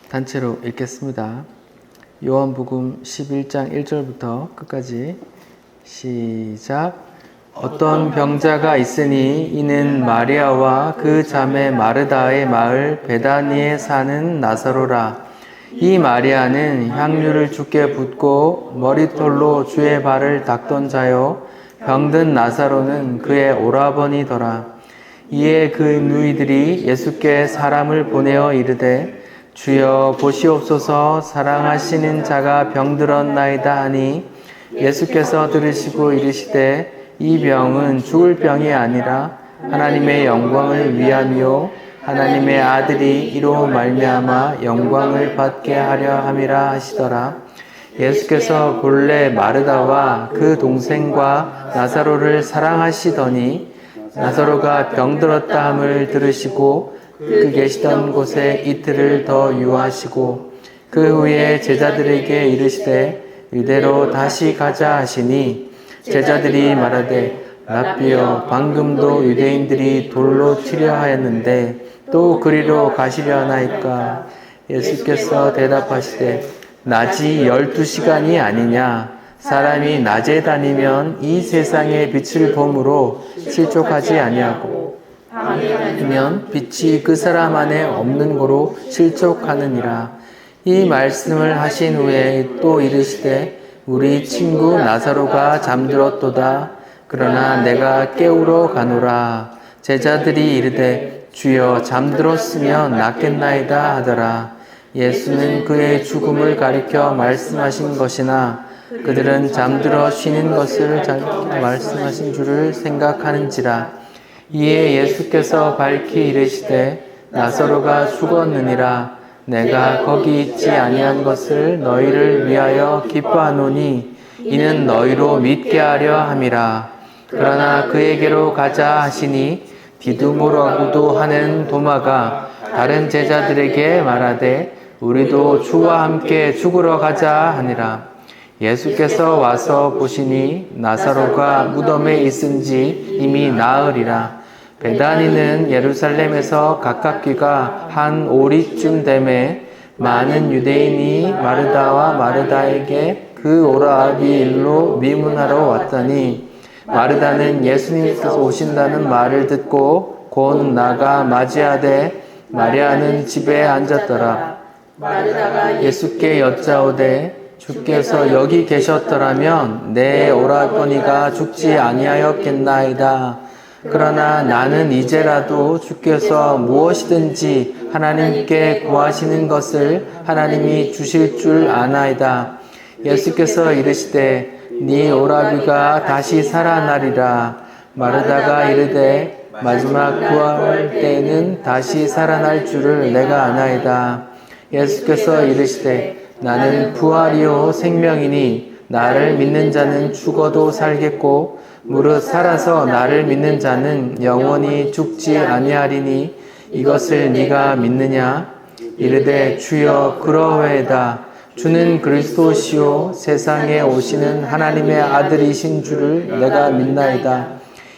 단체로 읽겠습니다. 요한복음 11장 1절부터 끝까지 시작. 어떤 병자가 있으니 이는 마리아와 그 자매 마르다의 마을 베다니에 사는 나사로라. 이 마리아는 향유를 주께 붓고 머리털로 주의 발을 닦던 자요, 병든 나사로는 그의 오라버니더라. 이에 그 누이들이 예수께 사람을 보내어 이르되 주여 보시옵소서, 사랑하시는 자가 병들었나이다 하니 예수께서 들으시고 이르시되 이 병은 죽을 병이 아니라 하나님의 영광을 위함이요 하나님의 아들이 이로 말미암아 영광을 받게 하려 함이라 하시더라. 예수께서 본래 마르다와 그 동생과 나사로를 사랑하시더니 나사로가 병들었다 함을 들으시고 그 계시던 곳에 이틀을 더 유하시고 그 후에 제자들에게 이르시되 이대로 다시 가자 하시니 제자들이 말하되 라삐여, 방금도 유대인들이 돌로 치려 하였는데 또 그리로 가시려나이까? 예수께서 대답하시되 낮이 12시간이 아니냐? 사람이 낮에 다니면 이 세상의 빛을 보므로 실족하지 아니하고 밤에 다니면 빛이 그 사람 안에 없는 고로 실족하느니라. 이 말씀을 하신 후에 또 이르시되 우리 친구 나사로가 잠들었도다. 그러나 내가 깨우러 가노라. 제자들이 이르되 주여, 잠들었으면 낫겠나이다 하더라. 예수는 그의 죽음을 가리켜 말씀하신 것이나 그들은 잠들어 쉬는 것을 말씀하신 줄을 생각하는지라. 이에 예수께서 밝히 이르시되 나사로가 죽었느니라. 내가 거기 있지 아니한 것을 너희를 위하여 기뻐하노니 이는 너희로 믿게 하려 함이라. 그러나 그에게로 가자 하시니 디두모라고도 하는 도마가 다른 제자들에게 말하되 우리도 주와 함께 죽으러 가자 하니라. 예수께서 와서 보시니 나사로가 무덤에 있은지 이미 나으리라. 베다니는 예루살렘에서 가깝기가 한 오리쯤 되매 많은 유대인이 마르다와 마르다에게 그 오라비 일로 미문하러 왔더니 마르다는 예수님께서 오신다는 말을 듣고 곧 나가 맞이하되 마리아는 집에 앉았더라. 마르다가 예수께 여짜오되 주께서 여기 계셨더라면 내 오라버니가 죽지 아니하였겠나이다. 그러나 나는 이제라도 주께서 무엇이든지 하나님께 구하시는 것을 하나님이 주실 줄 아나이다. 예수께서 이르시되 네 오라비가 다시 살아나리라. 마르다가 이르되 마지막 부활 때는 다시 살아날 줄을 내가 아나이다. 예수께서 이르시되 나는 부활이요 생명이니 나를 믿는 자는 죽어도 살겠고 무릇 살아서 나를 믿는 자는 영원히 죽지 아니하리니 이것을 네가 믿느냐? 이르되 주여 그러하이다. 주는 그리스도시요 세상에 오시는 하나님의 아들이신 줄을 내가 믿나이다.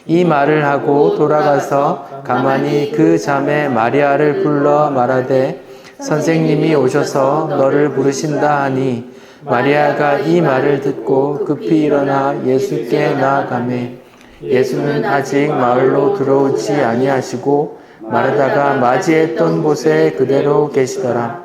이 말을 하고 돌아가서 가만히 그 자매 마리아를 불러 말하되 선생님이 오셔서 너를 부르신다 하니 마리아가 이 말을 듣고 급히 일어나 예수께 나아가매 예수는 아직 마을로 들어오지 아니하시고 마르다가 맞이했던 곳에 그대로 계시더라.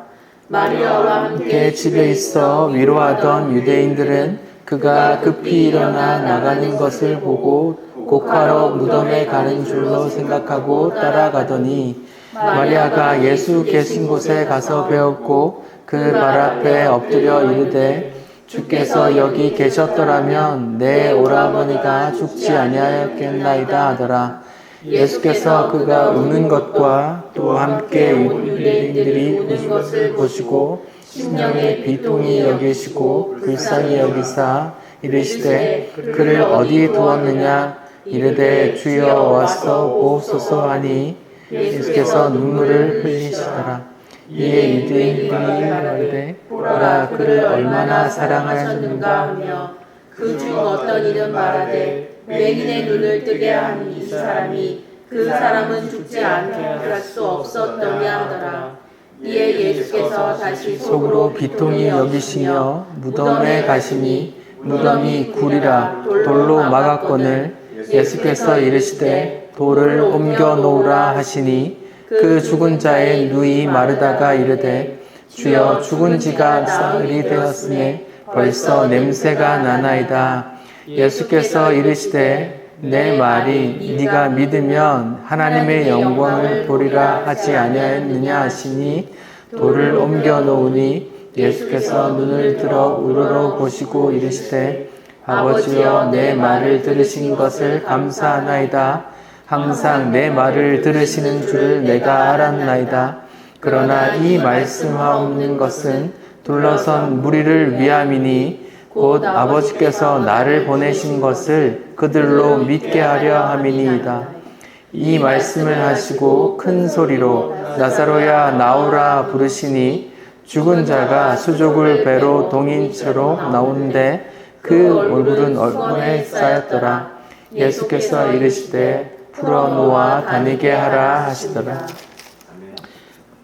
마리아와 함께 집에 있어 위로하던 유대인들은 그가 급히 일어나 나가는 것을 보고 곡하러 무덤에 가는 줄로 생각하고 따라가더니 마리아가 예수 계신 곳에 가서 배웠고 그 발 앞에 엎드려 이르되 주께서 여기 계셨더라면 내 오라버니가 죽지 아니하였겠나이다 하더라. 예수께서 그가 우는 것과 또 함께 유대인들이 우는 것을 보시고 심령의 비통히 여기시고 불쌍히 여기사 이르시되 그를 어디 두었느냐? 이르되 주여 와서 보옵소서 하니 예수께서 눈물을 흘리시더라. 이에 유대인들이 말하되 보라 그를 얼마나 사랑하셨는가 하며 그 중 어떤 이는 말하되 맹인의 눈을 뜨게 한 이 사람이 그 사람은 죽지 않게 할 수 없었더냐 하더라. 이에 예수께서 다시 속으로 비통히 여기시며 무덤에 가시니 무덤이 굴이라 돌로 막았거늘 예수께서 이르시되 돌을 옮겨 놓으라 하시니 그 죽은 자의 누이 마르다가 이르되 주여 죽은 지가 사흘이 되었으니 벌써 냄새가 나나이다. 예수께서 이르시되 내 말이 네가 믿으면 하나님의 영광을 보리라 하지 아니하였느냐 하시니 돌을 옮겨 놓으니 예수께서 눈을 들어 우러러 보시고 이르시되 아버지여 내 말을 들으신 것을 감사하나이다. 항상 내 말을 들으시는 줄을 내가 알았나이다. 그러나 이 말씀하옵는 것은 둘러선 무리를 위함이니 곧 아버지께서 나를 보내신 것을 그들로 믿게 하려 함이니이다. 이 말씀을 하시고 큰 소리로 나사로야 나오라 부르시니 죽은 자가 수족을 배로 동인처럼 나오는데 그 얼굴은 얼굴에 쌓였더라. 예수께서 이르시되 풀어놓아 다니게 하라 하시더라.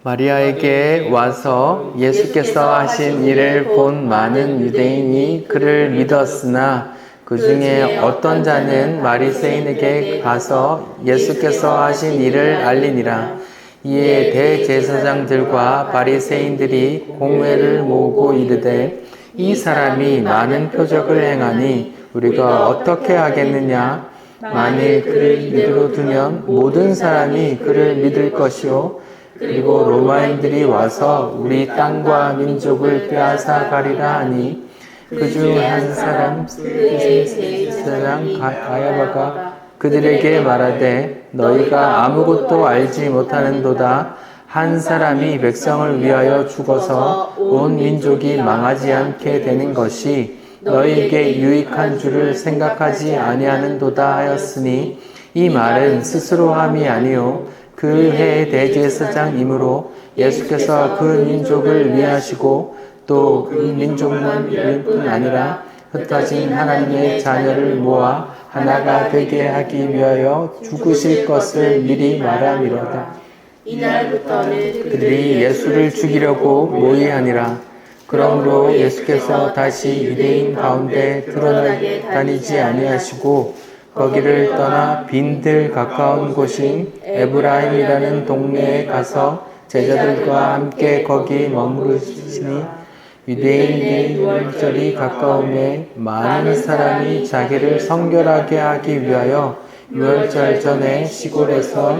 마리아에게 와서 예수께서 하신 일을 본 많은 유대인이 그를 믿었으나 그 중에 어떤 자는 바리새인에게 가서 예수께서 하신 일을 알리니라. 이에 대제사장들과 바리새인들이 공회를 모으고 이르되 이 사람이 많은 표적을 행하니 우리가 어떻게 하겠느냐? 만일 그를 이대로 두면 모든 사람이 그를 믿을 것이요 그리고 로마인들이 와서 우리 땅과 민족을 빼앗아 가리라 하니 그 중 한 사람 제사장 가야바가 그들에게 말하되 너희가 아무것도 알지 못하는도다. 한 사람이 백성을 위하여 죽어서 온 민족이 망하지 않게 되는 것이 너희에게 유익한 줄을 생각하지 아니하는도다 하였으니 이 말은 스스로 함이 아니요 그 해의 대제사장이므로 예수께서 그 민족을 위하시고 또 그 민족만 위할 뿐 아니라 흩어진 하나님의 자녀를 모아 하나가 되게 하기 위하여 죽으실 것을 미리 말함이로다. 이날부터는 그들이 예수를 죽이려고 모의하니라. 그러므로 예수께서 다시 유대인 가운데 드러나게 다니지 아니하시고 거기를 떠나 빈들 가까운 곳인 에브라임이라는 동네에 가서 제자들과 함께 거기 머무르시니 유대인의 유월절이 가까움에 많은 사람이 자기를 성결하게 하기 위하여 유월절 전에 시골에서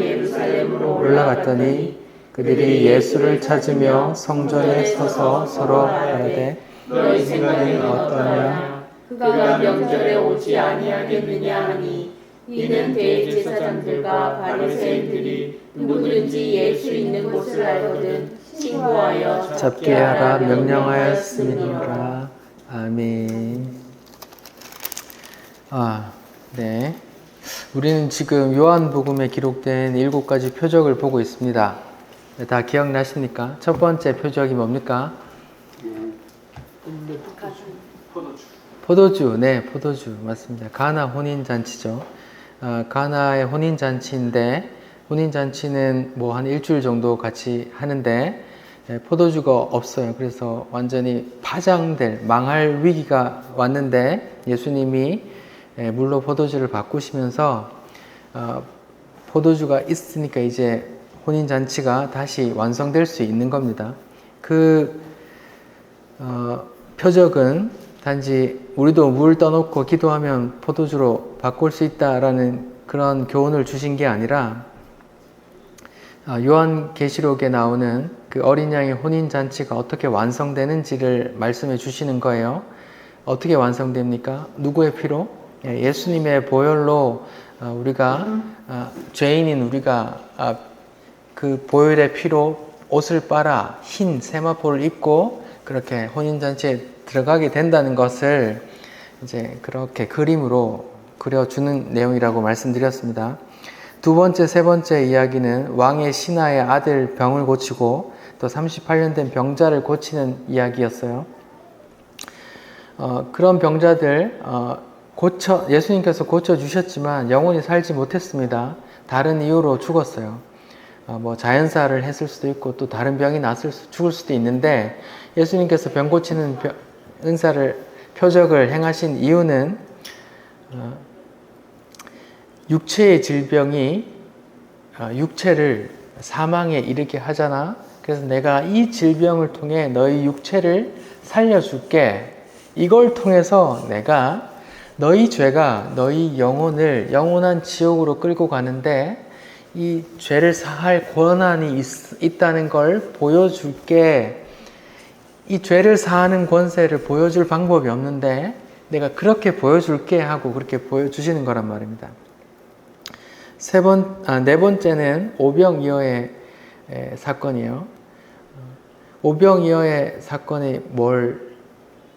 올라갔더니 그들이 예수를 찾으며 성전에 서서 서로 말하되 너희 생각은 어떠냐? 그가 명절에 오지 아니하겠느냐 하니 이는 대제사장들과 바리새인들이 누구든지 예수 있는 곳을 알거든 신고하여 잡게 하라 명령하였음이니라. 아멘. 네. 우리는 지금 요한복음에 기록된 7가지 표적을 보고 있습니다. 다 기억나십니까? 첫 번째 표적이 뭡니까? 포도주. 네, 포도주. 맞습니다. 가나 혼인잔치죠. 가나의 혼인잔치인데, 혼인잔치는 뭐 한 일주일 정도 같이 하는데, 포도주가 없어요. 그래서 완전히 파장될, 망할 위기가 왔는데, 예수님이 물로 포도주를 바꾸시면서, 포도주가 있으니까 이제 혼인잔치가 다시 완성될 수 있는 겁니다. 그 표적은 단지 우리도 물 떠놓고 기도하면 포도주로 바꿀 수 있다라는 그런 교훈을 주신 게 아니라 요한계시록에 나오는 그 어린 양의 혼인잔치가 어떻게 완성되는지를 말씀해 주시는 거예요. 어떻게 완성됩니까? 누구의 피로? 예수님의 보혈로 우리가 죄인인 우리가 그 보혈의 피로 옷을 빨아 흰 세마포를 입고 그렇게 혼인잔치에 들어가게 된다는 것을 이제 그렇게 그림으로 그려주는 내용이라고 말씀드렸습니다. 두 번째, 세 번째 이야기는 왕의 신하의 아들 병을 고치고 또 38년 된 병자를 고치는 이야기였어요. 그런 병자들 예수님께서 고쳐주셨지만 영원히 살지 못했습니다. 다른 이유로 죽었어요. 뭐 자연사를 했을 수도 있고 또 다른 병이 죽을 수도 있는데 예수님께서 병 고치는 표적을 행하신 이유는 육체의 질병이 육체를 사망에 이르게 하잖아. 그래서 내가 이 질병을 통해 너희 육체를 살려줄게. 이걸 통해서 내가 너희 죄가 너희 영혼을 영원한 지옥으로 끌고 가는데 이 죄를 사할 권한이 있다는 걸 보여줄게. 이 죄를 사하는 권세를 보여줄 방법이 없는데 내가 그렇게 보여줄게 하고 그렇게 보여주시는 거란 말입니다. 네 번째는 오병이어의 사건이에요. 오병이어의 사건이 뭘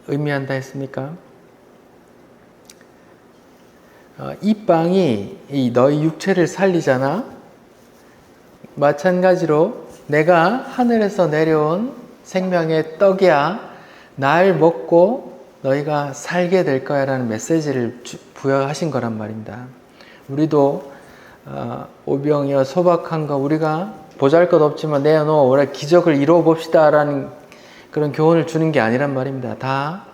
의미한다 했습니까? 이 빵이 너희 육체를 살리잖아. 마찬가지로 내가 하늘에서 내려온 생명의 떡이야. 날 먹고 너희가 살게 될 거야 라는 메시지를 부여하신 거란 말입니다. 우리도 오병이어 소박한 거 우리가 보잘것없지만 내어놓어 우리 기적을 이루어 봅시다 라는 그런 교훈을 주는 게 아니란 말입니다. 다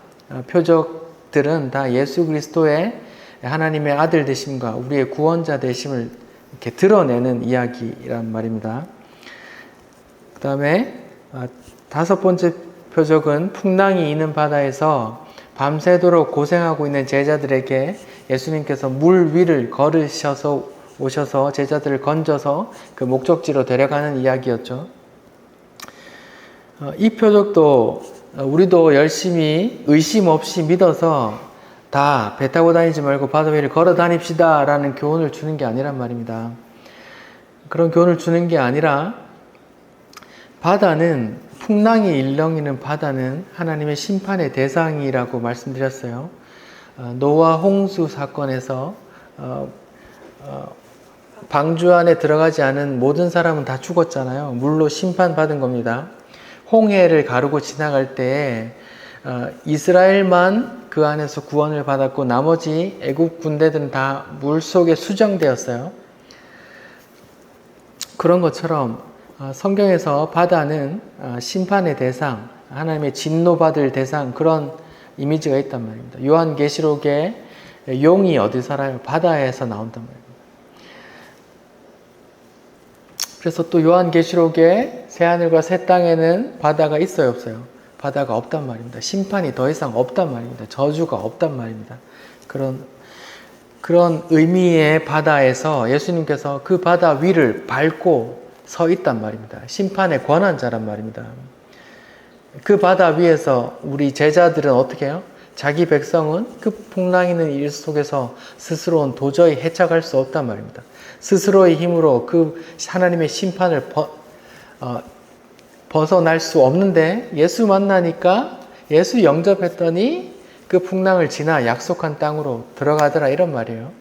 표적들은 다 예수 그리스도의 하나님의 아들 되심과 우리의 구원자 되심을 이렇게 드러내는 이야기란 말입니다. 그 다음에 다섯 번째 표적은 풍랑이 있는 바다에서 밤새도록 고생하고 있는 제자들에게 예수님께서 물 위를 걸으셔서 오셔서 제자들을 건져서 그 목적지로 데려가는 이야기였죠. 이 표적도 우리도 열심히 의심 없이 믿어서 다 배 타고 다니지 말고 바다 위를 걸어 다닙시다 라는 교훈을 주는 게 아니란 말입니다. 그런 교훈을 주는 게 아니라 바다는 풍랑이 일렁이는 바다는 하나님의 심판의 대상이라고 말씀드렸어요. 노아 홍수 사건에서 방주 안에 들어가지 않은 모든 사람은 다 죽었잖아요. 물로 심판받은 겁니다. 홍해를 가르고 지나갈 때에 이스라엘만 그 안에서 구원을 받았고 나머지 애국 군대들은 다 물속에 수정되었어요. 그런 것처럼 성경에서 바다는 심판의 대상, 하나님의 진노받을 대상 그런 이미지가 있단 말입니다. 요한계시록에 용이 어디 살아요? 바다에서 나온단 말입니다. 그래서 또 요한계시록에 새하늘과 새 땅에는 바다가 있어요, 없어요? 바다가 없단 말입니다. 심판이 더 이상 없단 말입니다. 저주가 없단 말입니다. 그런 의미의 바다에서 예수님께서 그 바다 위를 밟고 서 있단 말입니다. 심판의 권한자란 말입니다. 그 바다 위에서 우리 제자들은 어떻게 해요? 자기 백성은 그 풍랑이는 일 속에서 스스로는 도저히 해착할 수 없단 말입니다. 스스로의 힘으로 그 하나님의 심판을 벗어날 수 없는데 예수 만나니까 예수 영접했더니 그 풍랑을 지나 약속한 땅으로 들어가더라 이런 말이에요.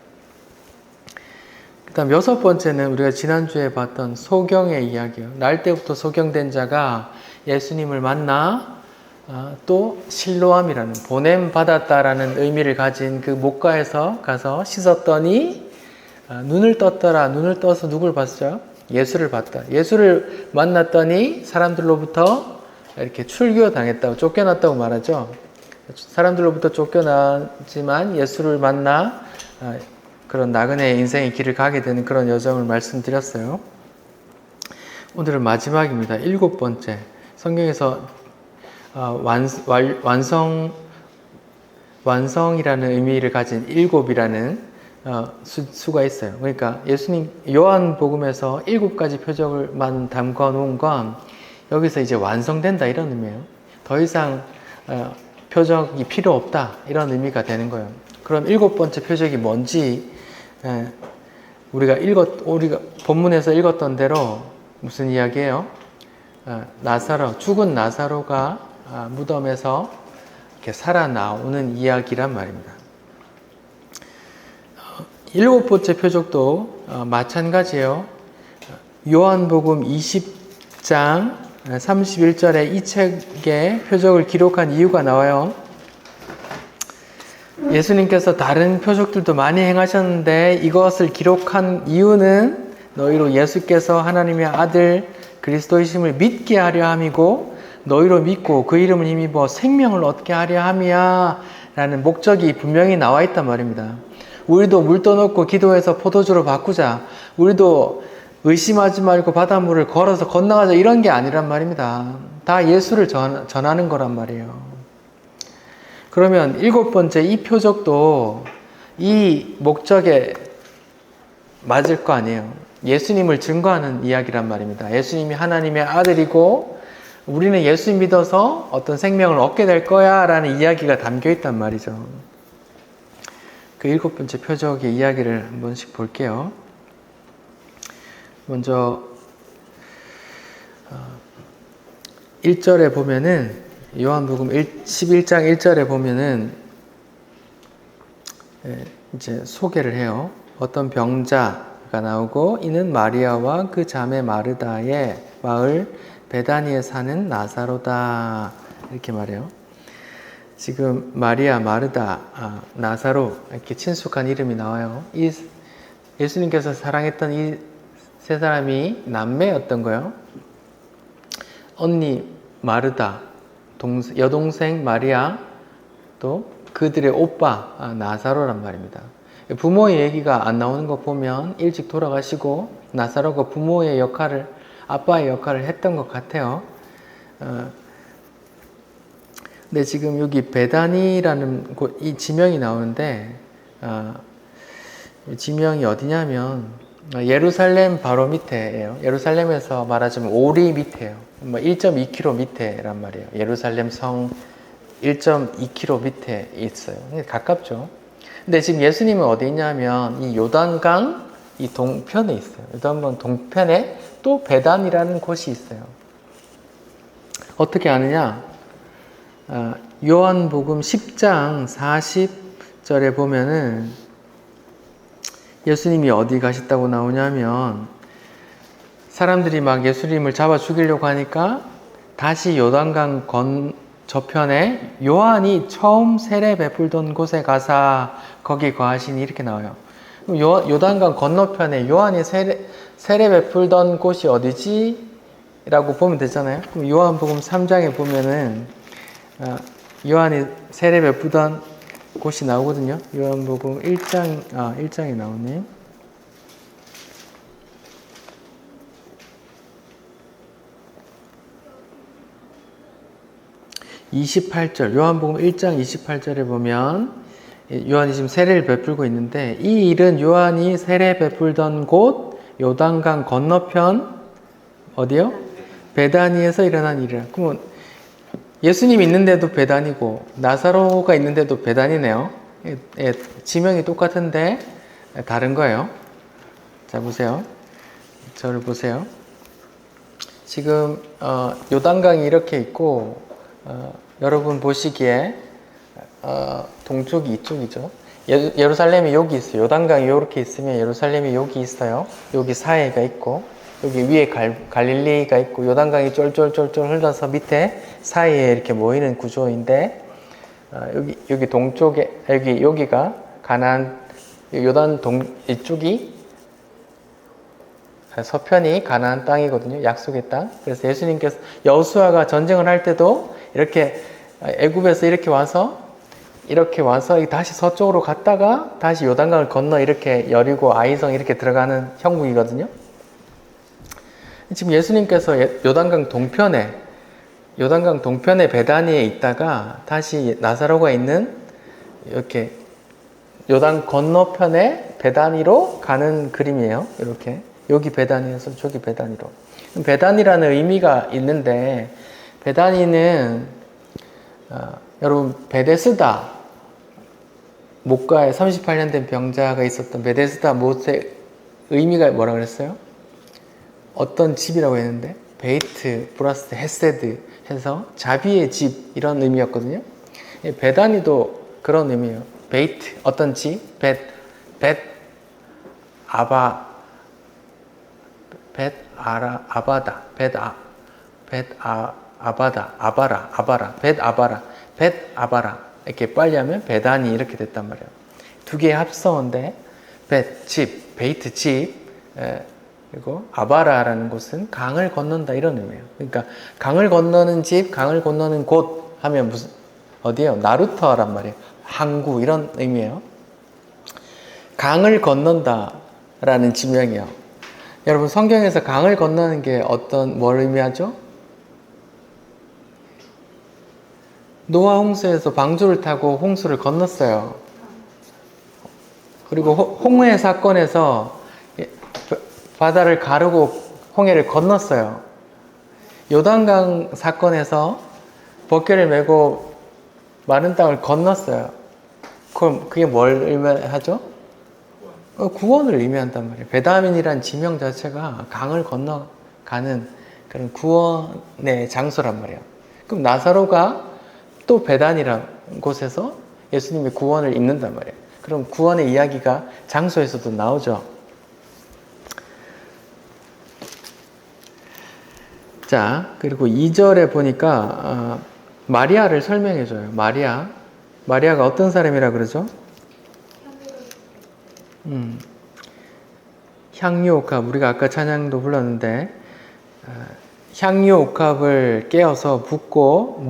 그 다음 여섯 번째는 우리가 지난주에 봤던 소경의 이야기예요. 날 때부터 소경된 자가 예수님을 만나 또 실로암이라는 보냄 받았다라는 의미를 가진 그 목가에서 가서 씻었더니 눈을 떴더라. 눈을 떠서 누굴 봤어요? 예수를 봤다. 예수를 만났더니 사람들로부터 이렇게 출교당했다고 쫓겨났다고 말하죠. 사람들로부터 쫓겨나지만 예수를 만나 그런 나그네의 인생의 길을 가게 되는 그런 여정을 말씀드렸어요. 오늘은 마지막입니다. 일곱 번째. 성경에서 완성이라는 의미를 가진 일곱이라는 수가 있어요. 그러니까 예수님 요한복음에서 7가지 표적을만 담궈 놓은 건 여기서 이제 완성된다 이런 의미예요. 더 이상 표적이 필요 없다 이런 의미가 되는 거예요. 그럼 7번째 표적이 뭔지 우리가 본문에서 읽었던 대로 무슨 이야기예요? 죽은 나사로가 무덤에서 이렇게 살아나오는 이야기란 말입니다. 7번째 표적도 마찬가지예요. 요한복음 20장 31절에 이 책에 표적을 기록한 이유가 나와요. 예수님께서 다른 표적들도 많이 행하셨는데 이것을 기록한 이유는 너희로 예수께서 하나님의 아들 그리스도이심을 믿게 하려 함이고 너희로 믿고 그 이름을 힘입어 생명을 얻게 하려 함이야 라는 목적이 분명히 나와 있단 말입니다. 우리도 물 떠놓고 기도해서 포도주로 바꾸자, 우리도 의심하지 말고 바닷물을 걸어서 건너가자, 이런 게 아니란 말입니다. 다 예수를 전하는 거란 말이에요. 그러면 7번째 이 표적도 이 목적에 맞을 거 아니에요. 예수님을 증거하는 이야기란 말입니다. 예수님이 하나님의 아들이고 우리는 예수 믿어서 어떤 생명을 얻게 될 거야 라는 이야기가 담겨 있단 말이죠. 그 7번째 표적의 이야기를 한 번씩 볼게요. 먼저 1절에 보면은 요한복음 11장 1절에 보면은 이제 소개를 해요. 어떤 병자가 나오고 이는 마리아와 그 자매 마르다의 마을 베다니에 사는 나사로다, 이렇게 말해요. 지금 마리아, 마르다, 나사로 이렇게 친숙한 이름이 나와요. 이 예수님께서 사랑했던 이 세 사람이 남매였던 거예요. 언니 마르다, 여동생 마리아, 또 그들의 오빠 나사로란 말입니다. 부모의 얘기가 안 나오는 거 보면 일찍 돌아가시고 나사로가 부모의 역할을, 아빠의 역할을 했던 것 같아요. 근데 지금 여기 베다니라는 이 지명이 나오는데 이 지명이 어디냐면 예루살렘 바로 밑에예요. 예루살렘에서 말하자면 오리 밑에예요. 1.2km 밑에란 말이에요. 예루살렘 성 1.2km 밑에 있어요. 가깝죠. 근데 지금 예수님은 어디 있냐면 이 요단강 이 동편에 있어요. 요단강 동편에 또 베단이라는 곳이 있어요. 어떻게 아느냐? 요한복음 10장 40절에 보면은 예수님이 어디 가셨다고 나오냐면 사람들이 막 예수님을 잡아 죽이려고 하니까 다시 요단강 저편에 요한이 처음 세례 베풀던 곳에 가사 거기 거하시니, 이렇게 나와요. 요단강 건너편에 요한이 세례 베풀던 곳이 어디지? 라고 보면 되잖아요. 그럼 요한복음 3장에 보면은 요한이 세례 베푸던 곳이 나오거든요. 요한복음 1장에 나오네. 28절, 요한복음 1장 28절에 보면 요한이 지금 세례를 베풀고 있는데 이 일은 요한이 세례 베풀던 곳 요단강 건너편 어디요? 베다니에서 일어난 일이라. 그러면 예수님 있는데도 베다니고 나사로가 있는데도 베다니네요. 지명이 똑같은데 다른 거예요. 자, 보세요. 저를 보세요. 지금 요단강이 이렇게 있고 여러분 보시기에 동쪽이 이쪽이죠. 예루살렘이 여기 있어요. 요단강이 이렇게 있으면 예루살렘이 여기 있어요. 여기 사해가 있고 여기 위에 갈릴리가 있고 요단강이 쫄쫄쫄쫄 흘러서 밑에 사이에 이렇게 모이는 구조인데 여기 동쪽에 여기가 가나안, 요단 이쪽이 서편이 가나안 땅이거든요. 약속의 땅. 그래서 예수님께서 여호수아가 전쟁을 할 때도 이렇게 애굽에서 이렇게 와서 다시 서쪽으로 갔다가 다시 요단강을 건너 이렇게 여리고 아이성 이렇게 들어가는 형국이거든요. 지금 예수님께서 요단강 동편에 베다니에 있다가 다시 나사로가 있는 이렇게 요단 건너편에 베다니로 가는 그림이에요. 이렇게 여기 베다니에서 저기 베다니로. 베다니라는 의미가 있는데 베다니는 여러분 베데스다 목가에 38년 된 병자가 있었던 베데스다 못의 의미가 뭐라 그랬어요? 어떤 집이라고 했는데 베이트 플러스 헤세드 해서 자비의 집 이런 의미였거든요. 베다니도 그런 의미예요. 베이트 어떤 집, 아바라 이렇게 빨리 하면 베다니 이렇게 됐단 말이에요. 두 개 합성어인데 집, 베이트 집, 그리고 아바라라는 곳은 강을 건넌다 이런 의미예요. 그러니까 강을 건너는 집, 강을 건너는 곳 하면 무슨 어디예요? 나루터란 말이에요. 항구 이런 의미예요. 강을 건넌다라는 지명이요. 여러분 성경에서 강을 건너는 게 뭘 의미하죠? 노아 홍수에서 방주를 타고 홍수를 건넜어요. 그리고 홍해 사건에서 바다를 가르고 홍해를 건넜어요. 요단강 사건에서 벗개를 메고 마른 땅을 건넜어요. 그럼 그게 뭘 의미하죠? 구원을 의미한단 말이에요. 베다민이란 지명 자체가 강을 건너가는 그런 구원의 장소란 말이에요. 그럼 나사로가 또 베단이라는 곳에서 예수님의 구원을 입는단 말이에요. 그럼 구원의 이야기가 장소에서도 나오죠. 자, 그리고 2절에 보니까 마리아를 설명해줘요. 마리아가 어떤 사람이라 그러죠? 향유옥합, 우리가 아까 찬양도 불렀는데 향유옥합을 깨어서 붓고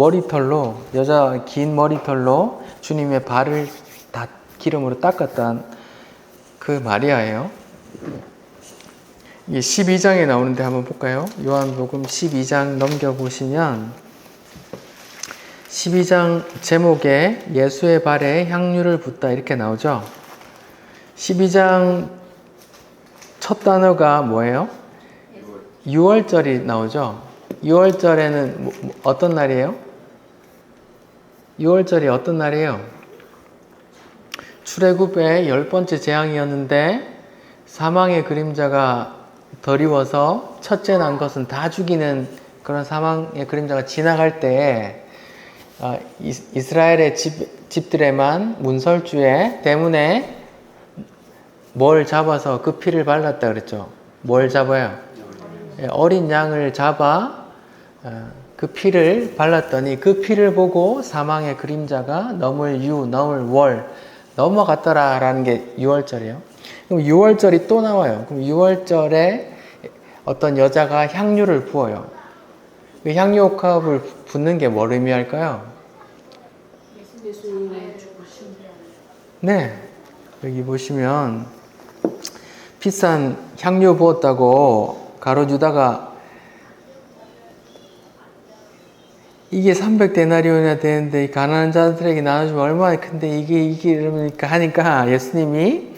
여자 긴 머리털로 주님의 발을 다 기름으로 닦았던 그 마리아예요. 이게 12장에 나오는데 한번 볼까요? 요한복음 12장 넘겨보시면 12장 제목에 예수의 발에 향유를 붓다 이렇게 나오죠. 12장 첫 단어가 뭐예요? 6월절이 나오죠. 6월절에는 어떤 날이에요? 6월절이 어떤 날이에요? 출애굽의 10번째 재앙이었는데 사망의 그림자가 더리워서 첫째 난 것은 다 죽이는 그런 사망의 그림자가 지나갈 때에 이스라엘의 집들에만 문설주에 대문에 뭘 잡아서 그 피를 발랐다 그랬죠. 뭘 잡아요? 어린 양을 잡아 그 피를 발랐더니 그 피를 보고 사망의 그림자가 넘을 월 넘어갔더라라는 게 6월절이에요. 그럼 6월절이 또 나와요. 그럼 6월절에 어떤 여자가 향유를 부어요. 그 향유옥합을 붓는 게 뭘 의미할까요? 예수님의 죽으심. 네, 여기 보시면 비싼 향유 부었다고 가로주다가 이게 300데나리온이나 되는데 가난한 자들에게 나눠주면 얼마나 큰데 이게 이러니까 하니까 예수님이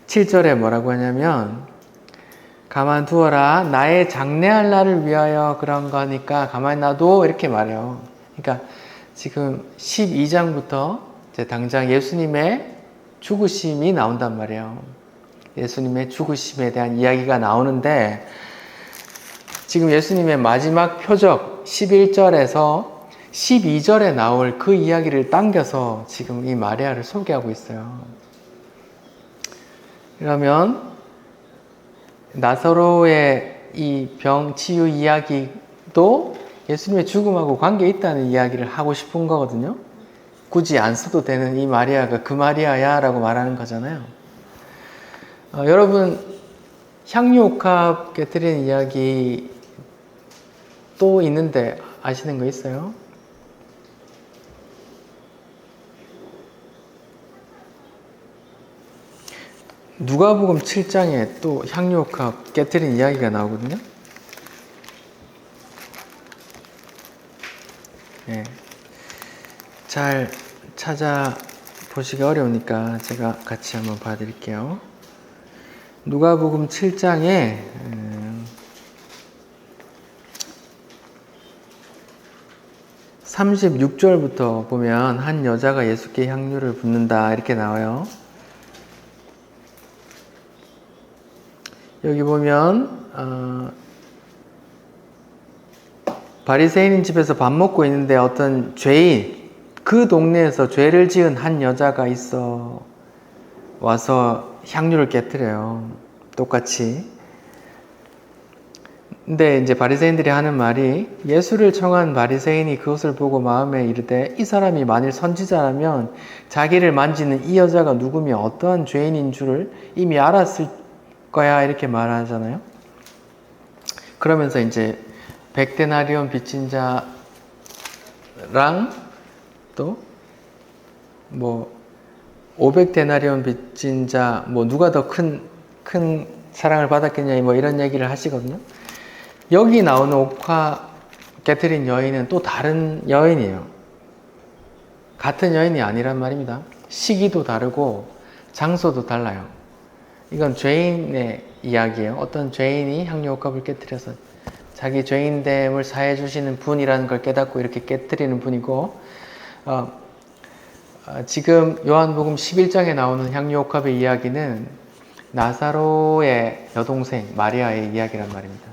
7절에 뭐라고 하냐면 가만두어라 나의 장래할 날을 위하여 그런 거니까 가만히 놔둬 이렇게 말해요. 그러니까 지금 12장부터 이제 당장 예수님의 죽으심이 나온단 말이에요. 예수님의 죽으심에 대한 이야기가 나오는데 지금 예수님의 마지막 표적 11절에서 12절에 나올 그 이야기를 당겨서 지금 이 마리아를 소개하고 있어요. 그러면 나사로의 이 병 치유 이야기도 예수님의 죽음하고 관계 있다는 이야기를 하고 싶은 거거든요. 굳이 안 써도 되는 이 마리아가 그 마리아야 라고 말하는 거잖아요. 여러분 향유옥합 깨뜨리는 이야기 또 있는데 아시는 거 있어요? 누가복음 7장에 또 향유옥합 깨뜨린 이야기가 나오거든요. 네. 잘 찾아보시기 어려우니까 제가 같이 한번 봐드릴게요. 누가복음 7장에 36절부터 보면 한 여자가 예수께 향유를 붓는다 이렇게 나와요. 여기 보면 바리새인 집에서 밥 먹고 있는데 어떤 죄인, 그 동네에서 죄를 지은 한 여자가 있어 와서 향유를 깨트려요. 똑같이. 근데 이제 바리새인들이 하는 말이 예수를 청한 바리새인이 그것을 보고 마음에 이르되 이 사람이 만일 선지자라면 자기를 만지는 이 여자가 누구며 어떠한 죄인인 줄을 이미 알았을 거야 이렇게 말하잖아요. 그러면서 이제 100데나리온 빚진 자랑 또 뭐 500데나리온 빚진 자 뭐 누가 더 큰 사랑을 받았겠냐 뭐 이런 얘기를 하시거든요. 여기 나오는 옥화 깨트린 여인은 또 다른 여인이에요. 같은 여인이 아니란 말입니다. 시기도 다르고 장소도 달라요. 이건 죄인의 이야기예요. 어떤 죄인이 향유옥합을 깨트려서 자기 죄인됨을 사해 주시는 분이라는 걸 깨닫고 이렇게 깨트리는 분이고, 지금 요한복음 11장에 나오는 향유옥합의 이야기는 나사로의 여동생 마리아의 이야기란 말입니다.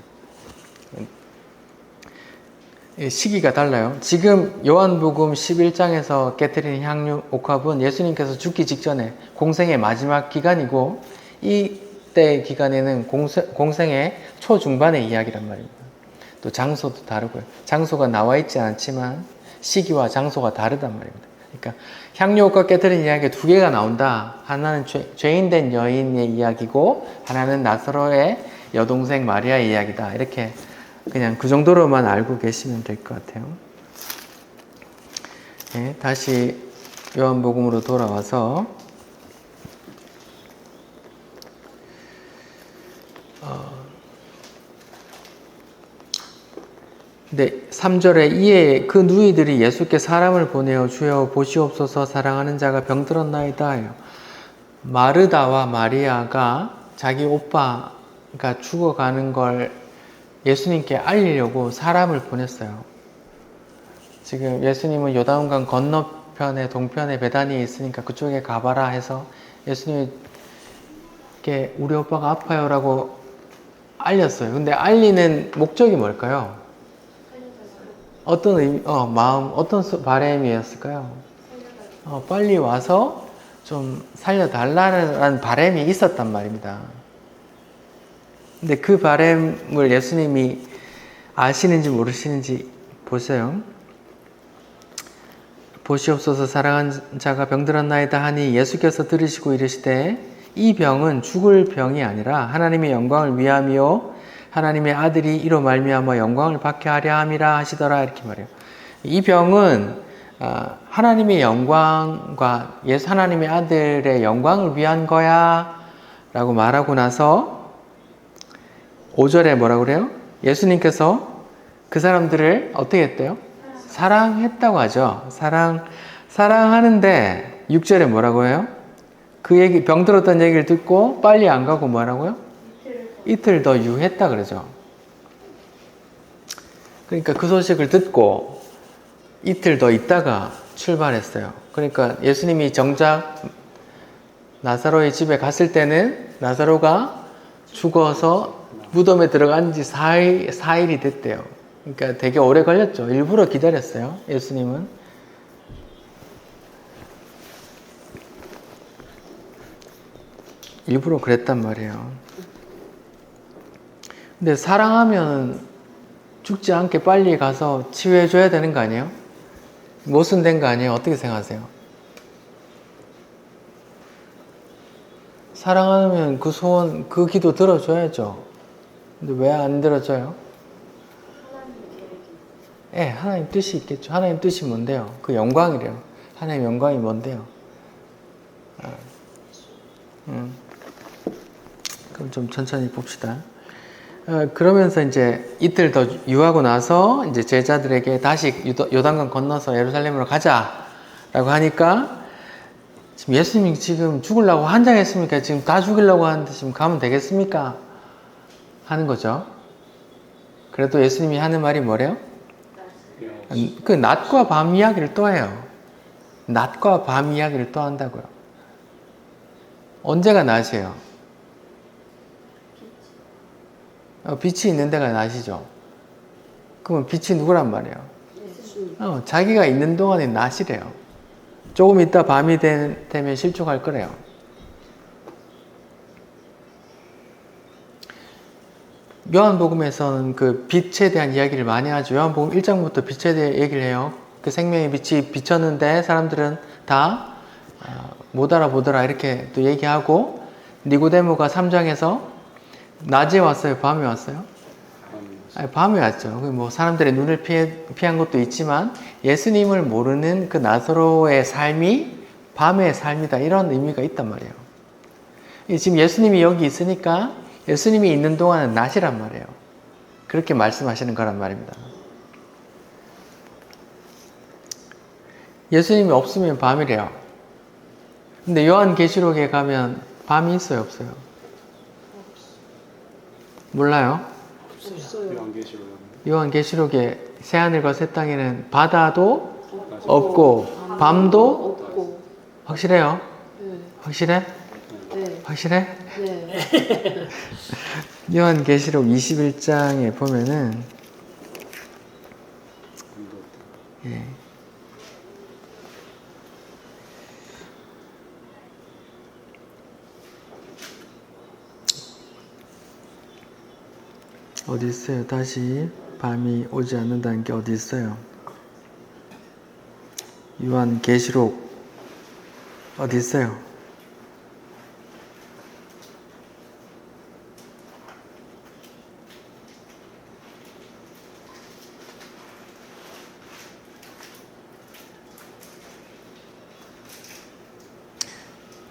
시기가 달라요. 지금 요한복음 11장에서 깨트리는 향유옥합은 예수님께서 죽기 직전에 공생의 마지막 기간이고, 이때 기간에는 공생의 초중반의 이야기란 말입니다. 또 장소도 다르고요. 장소가 나와 있지 않지만 시기와 장소가 다르단 말입니다. 그러니까 향유옥합 깨트린 이야기가 두 개가 나온다. 하나는 죄인된 여인의 이야기고 하나는 나사로의 여동생 마리아의 이야기다. 이렇게 그냥 그 정도로만 알고 계시면 될 것 같아요. 네, 다시 요한복음으로 돌아와서 네, 3절에 이에 그 누이들이 예수께 사람을 보내어 주여 보시옵소서 사랑하는 자가 병들었나이다 해요. 마르다와 마리아가 자기 오빠가 죽어가는 걸 예수님께 알리려고 사람을 보냈어요. 지금 예수님은 요단강 건너편에 동편에 베다니에 있으니까 그쪽에 가봐라 해서 예수님께 우리 오빠가 아파요 라고 알렸어요. 근데 알리는 목적이 뭘까요? 어떤 의미, 마음, 어떤 바람이었을까요? 빨리 와서 좀 살려달라는 바람이 있었단 말입니다. 근데 그 바람을 예수님이 아시는지 모르시는지 보세요. 보시옵소서 사랑하는 자가 병들었나이다 하니 예수께서 들으시고 이르시되 이 병은 죽을 병이 아니라 하나님의 영광을 위함이요 하나님의 아들이 이로 말미암아 영광을 받게 하려 함이라 하시더라 이렇게 말해요. 이 병은 하나님의 영광과 예수 하나님의 아들의 영광을 위한 거야 라고 말하고 나서 5절에 뭐라고 그래요? 예수님께서 그 사람들을 어떻게 했대요? 사랑했다고 하죠. 사랑하는데 6절에 뭐라고 해요? 그 얘기, 병들었다는 얘기를 듣고 빨리 안 가고 뭐라고요? 이틀 더 유했다 그러죠. 그러니까 그 소식을 듣고 이틀 더 있다가 출발했어요. 그러니까 예수님이 정작 나사로의 집에 갔을 때는 나사로가 죽어서 무덤에 들어간 지 4일이 됐대요. 그러니까 되게 오래 걸렸죠. 일부러 기다렸어요. 예수님은. 일부러 그랬단 말이에요. 근데 사랑하면 죽지 않게 빨리 가서 치유해줘야 되는 거 아니에요? 모순된 거 아니에요? 어떻게 생각하세요? 사랑하면 그 소원, 그 기도 들어줘야죠. 근데 왜 안 들어줘요? 예, 하나님 뜻이 있겠죠. 하나님 뜻이 뭔데요? 그 영광이래요. 하나님 영광이 뭔데요? 그럼 좀 천천히 봅시다. 그러면서 이제 이틀 더 유하고 나서 이제 제자들에게 다시 요단강 건너서 예루살렘으로 가자라고 하니까 지금 예수님이 지금 죽으려고 환장했습니까? 지금 다 죽이려고 하는데 지금 가면 되겠습니까? 하는 거죠. 그래도 예수님이 하는 말이 뭐래요? 그 낮과 밤 이야기를 또 해요. 낮과 밤 이야기를 또 한다고요. 언제가 낮이에요? 빛이 있는 데가 낮이죠. 그러면 빛이 누구란 말이에요? 자기가 있는 동안에 낮이래요. 조금 있다 밤이 되면 실족할 거래요. 요한복음에서는 그 빛에 대한 이야기를 많이 하죠. 요한복음 1장부터 빛에 대해 얘기를 해요. 그 생명의 빛이 비쳤는데 사람들은 다 못 알아보더라 이렇게 또 얘기하고, 니고데모가 3장에서 낮에 왔어요? 밤에 왔어요? 아니, 밤에 왔죠. 뭐 사람들의 눈을 피한 것도 있지만 예수님을 모르는 그 나사로의 삶이 밤의 삶이다. 이런 의미가 있단 말이에요. 지금 예수님이 여기 있으니까 예수님이 있는 동안은 낮이란 말이에요. 그렇게 말씀하시는 거란 말입니다. 예수님이 없으면 밤이래요. 근데 요한계시록에 가면 밤이 있어요, 없어요? 몰라요? 없어요. 요한계시록에 새하늘과 새 땅에는 바다도 없고 밤도 없고. 확실해요? 네. 확실해? 네. 확실해? 네. 요한계시록 21장에 보면은 예. 어디 있어요? 다시 밤이 오지 않는다는 게 어디 있어요? 요한계시록 어디 있어요?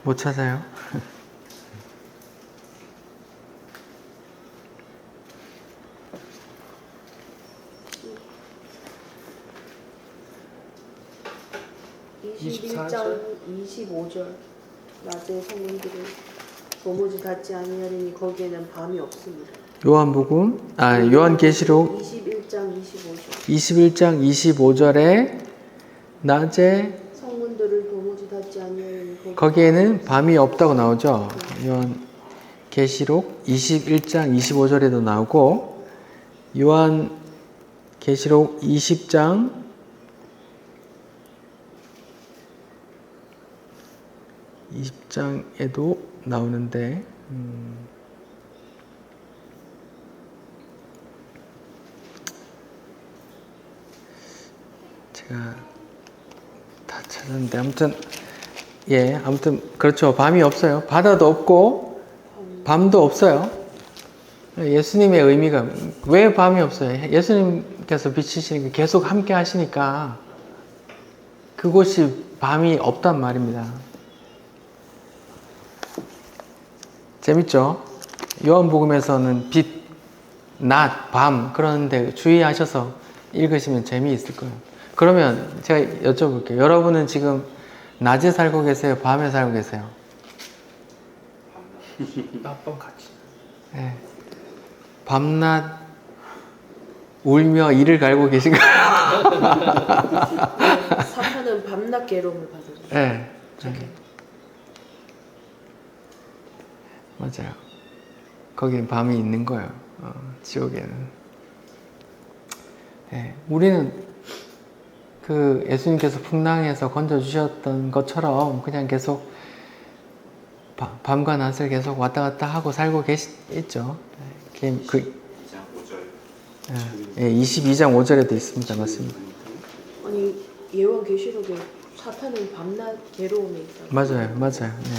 못 찾아요? (21장 25절) 낮에 성문들을 도무지 닫지 아니하리니 거기에는 밤이 없습니다. 요한계시록 21장 25절 21장 25절에 낮에 성문들을 도무지 닫지 아니하리니 거기에는 밤이 없다고 나오죠. 요한계시록 21장 25절에도 나오고 요한계시록 20장 20장에도 나오는데 제가 다 찾았는데 아무튼 그렇죠. 밤이 없어요. 바다도 없고 밤도 없어요. 예수님의 의미가 왜 밤이 없어요? 예수님께서 비치시니까 계속 함께 하시니까 그곳이 밤이 없단 말입니다. 재밌죠? 요한복음에서는 빛, 낮, 밤 그러는데 주의하셔서 읽으시면 재미있을 거예요. 그러면 제가 여쭤볼게요. 여러분은 지금 낮에 살고 계세요? 밤에 살고 계세요? 낮밤 같이. 네. 밤낮 울며 이를 갈고 계신가요? 사탄은 밤낮 괴로움을 받으죠. 네. 맞아요. 거기는 밤이 있는 거예요. 지옥에는. 네. 우리는 그 예수님께서 풍랑에서 건져주셨던 것처럼 그냥 계속 밤과 낮을 계속 왔다 갔다 하고 살고 있죠. 네. 22장 5절에도 있습니다. 맞습니다. 아니 예언계시록에 사탄은 밤낮 괴로움에 있다. 맞아요. 네.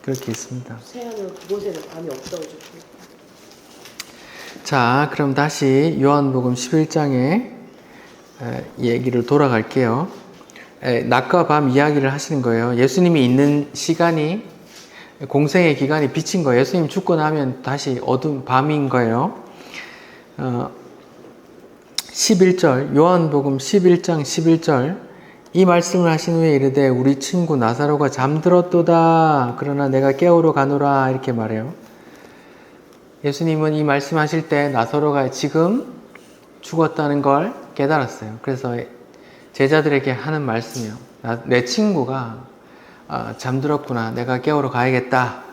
그렇게 있습니다. 새하늘 그곳에는 밤이 없다고 적혀있다. 자, 그럼 다시 요한복음 11장에 얘기를 돌아갈게요. 낮과 밤 이야기를 하시는 거예요. 예수님이 있는 시간이 공생의 기간이 빛인 거예요. 예수님 죽고 나면 다시 어두운 밤인 거예요. 11절, 요한복음 11장 11절 이 말씀을 하신 후에 이르되 우리 친구 나사로가 잠들었도다. 그러나 내가 깨우러 가노라. 이렇게 말해요. 예수님은 이 말씀하실 때 나사로가 지금 죽었다는 걸 깨달았어요. 그래서 제자들에게 하는 말씀이요. 내 친구가 잠들었구나. 내가 깨우러 가야겠다.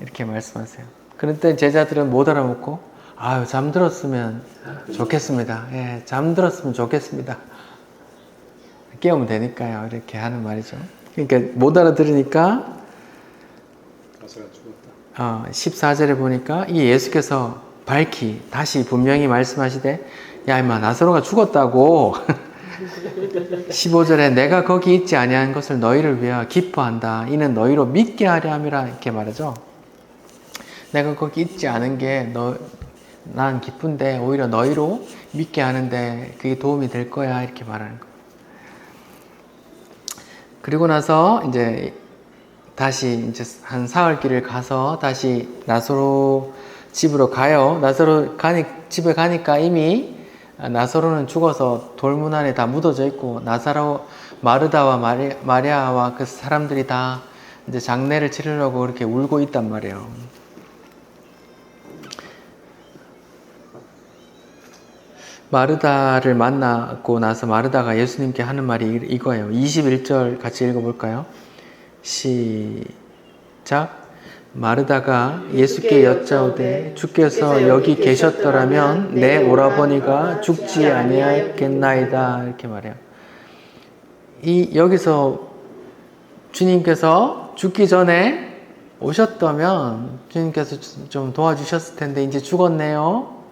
이렇게 말씀하세요. 그런데 제자들은 못 알아먹고 아유 잠들었으면 좋겠습니다. 예, 잠들었으면 좋겠습니다. 깨우면 되니까요. 이렇게 하는 말이죠. 그러니까 못 알아들으니까 14절에 보니까 이 예수께서 밝히 다시 분명히 말씀하시되 야 임마 나사로가 죽었다고 15절에 내가 거기 있지 아니한 것을 너희를 위하여 기뻐한다. 이는 너희로 믿게 하려 함이라 이렇게 말하죠. 내가 거기 있지 않은 게 난 기쁜데 오히려 너희로 믿게 하는데 그게 도움이 될 거야 이렇게 말하는 거예요. 그리고 나서 이제 다시 이제 한 사흘 길을 가서 다시 나사로 집으로 가요. 집에 가니까 이미 나사로는 죽어서 돌문 안에 다 묻어져 있고 나사로 마르다와 마리아와 그 사람들이 다 이제 장례를 치르려고 그렇게 울고 있단 말이에요. 마르다를 만나고 나서 마르다가 예수님께 하는 말이 이거예요. 21절 같이 읽어볼까요? 시작. 마르다가 예수께 여짜오되 주께서 여기 계셨더라면 내 오라버니가 죽지 아니하였겠나이다 이렇게 말해요. 여기서 주님께서 죽기 전에 오셨다면 주님께서 좀 도와주셨을 텐데 이제 죽었네요.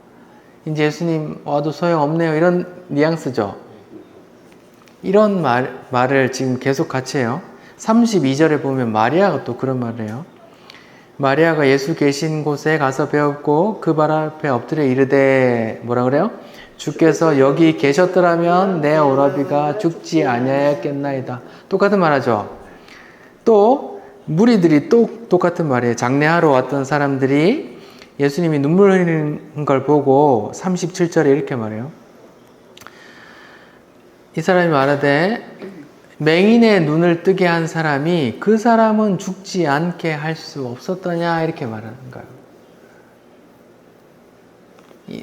이제 예수님 와도 소용없네요. 이런 뉘앙스죠. 이런 말을 지금 계속 같이 해요. 32절에 보면 마리아가 또 그런 말을 해요. 마리아가 예수 계신 곳에 가서 배웠고 그 발 앞에 엎드려 이르되 뭐라 그래요? 주께서 여기 계셨더라면 내 오라비가 죽지 아니하였겠나이다. 똑같은 말하죠. 또 무리들이 또 똑같은 말이에요. 장례하러 왔던 사람들이 예수님이 눈물 흘리는 걸 보고 37절에 이렇게 말해요. 이 사람이 말하되 맹인의 눈을 뜨게 한 사람이 그 사람은 죽지 않게 할 수 없었더냐 이렇게 말하는 거예요.